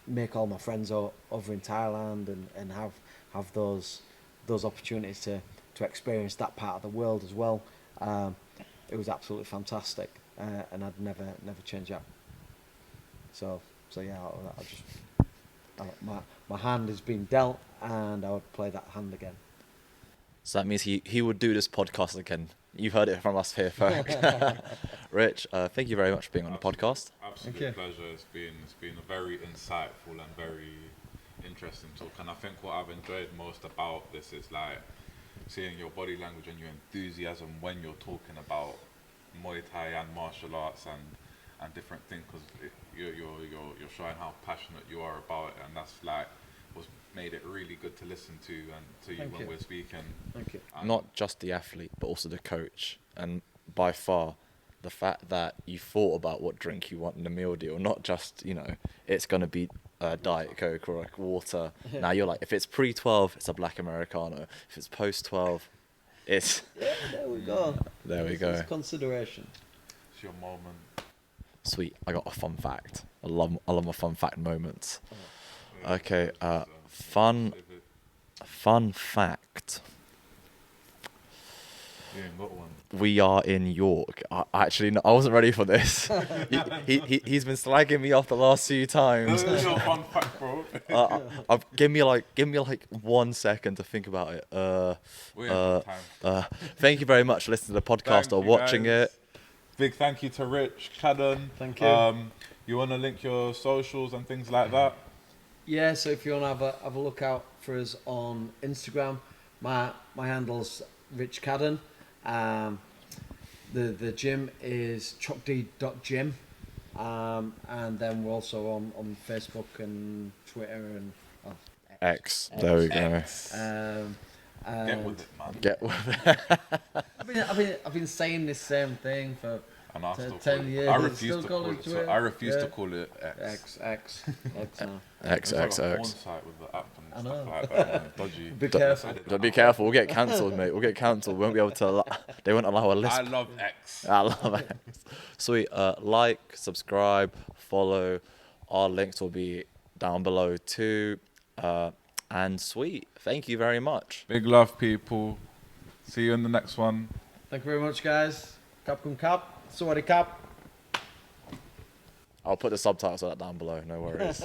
make all my friends over in Thailand and have those opportunities to experience that part of the world as well. It was absolutely fantastic, and I'd never change that. So yeah, my hand has been dealt, and I would play that hand again. So that means he would do this podcast again. You've heard it from us here first. Rich, thank you very much for being on the podcast. Absolute pleasure. It's been a very insightful and very interesting talk, and I think what I've enjoyed most about this is seeing your body language and your enthusiasm when you're talking about Muay Thai and martial arts and different things, because you're showing how passionate you are about it, and that's what's made it really good to listen to and to you when we're speaking. Thank you. Not just the athlete, but also the coach, and by far the fact that you thought about what drink you want in the meal deal, not just it's gonna be Diet Coke or water. Now you're if it's pre-12, it's a black Americano. If it's post-12, it's... there we go. There we go. It's consideration. It's your moment. Sweet. I got a fun fact. I love my fun fact moments. Okay. Fun fact. You ain't got one. We are in York. Actually, no, I wasn't ready for this. He's been slagging me off the last few times. This is your fun fact, bro. Give me 1 second to think about it. We ain't got time. Thank you very much for listening to the podcast or watching it. Big thank you to Rich Cadden. Thank you. You want to link your socials and things like that? Yeah, so if you want to have a look out for us on Instagram, my handle's Rich Cadden. The gym is chocd.gym. And then we're also on Facebook and Twitter and X. There we go. Get with it, man. Get with it. I've been saying this same thing for And I still 10 call years. it. I It's refuse still to call called it. Twitter. I refuse Yeah. to call it X. X now. X, It's like X, a porn X. site with the app and I stuff know. like that. Man. Dodgy. Be careful. Don't be careful. We'll get cancelled, mate. We'll get cancelled. We won't be able to. They won't allow a list. I love X. I love it. Sweet. Like, subscribe, follow. Our links will be down below too. And sweet. Thank you very much. Big love, people. See you in the next one. Thank you very much, guys. Capcom Cap. Sorry, Cap. I'll put the subtitles of that down below. No worries.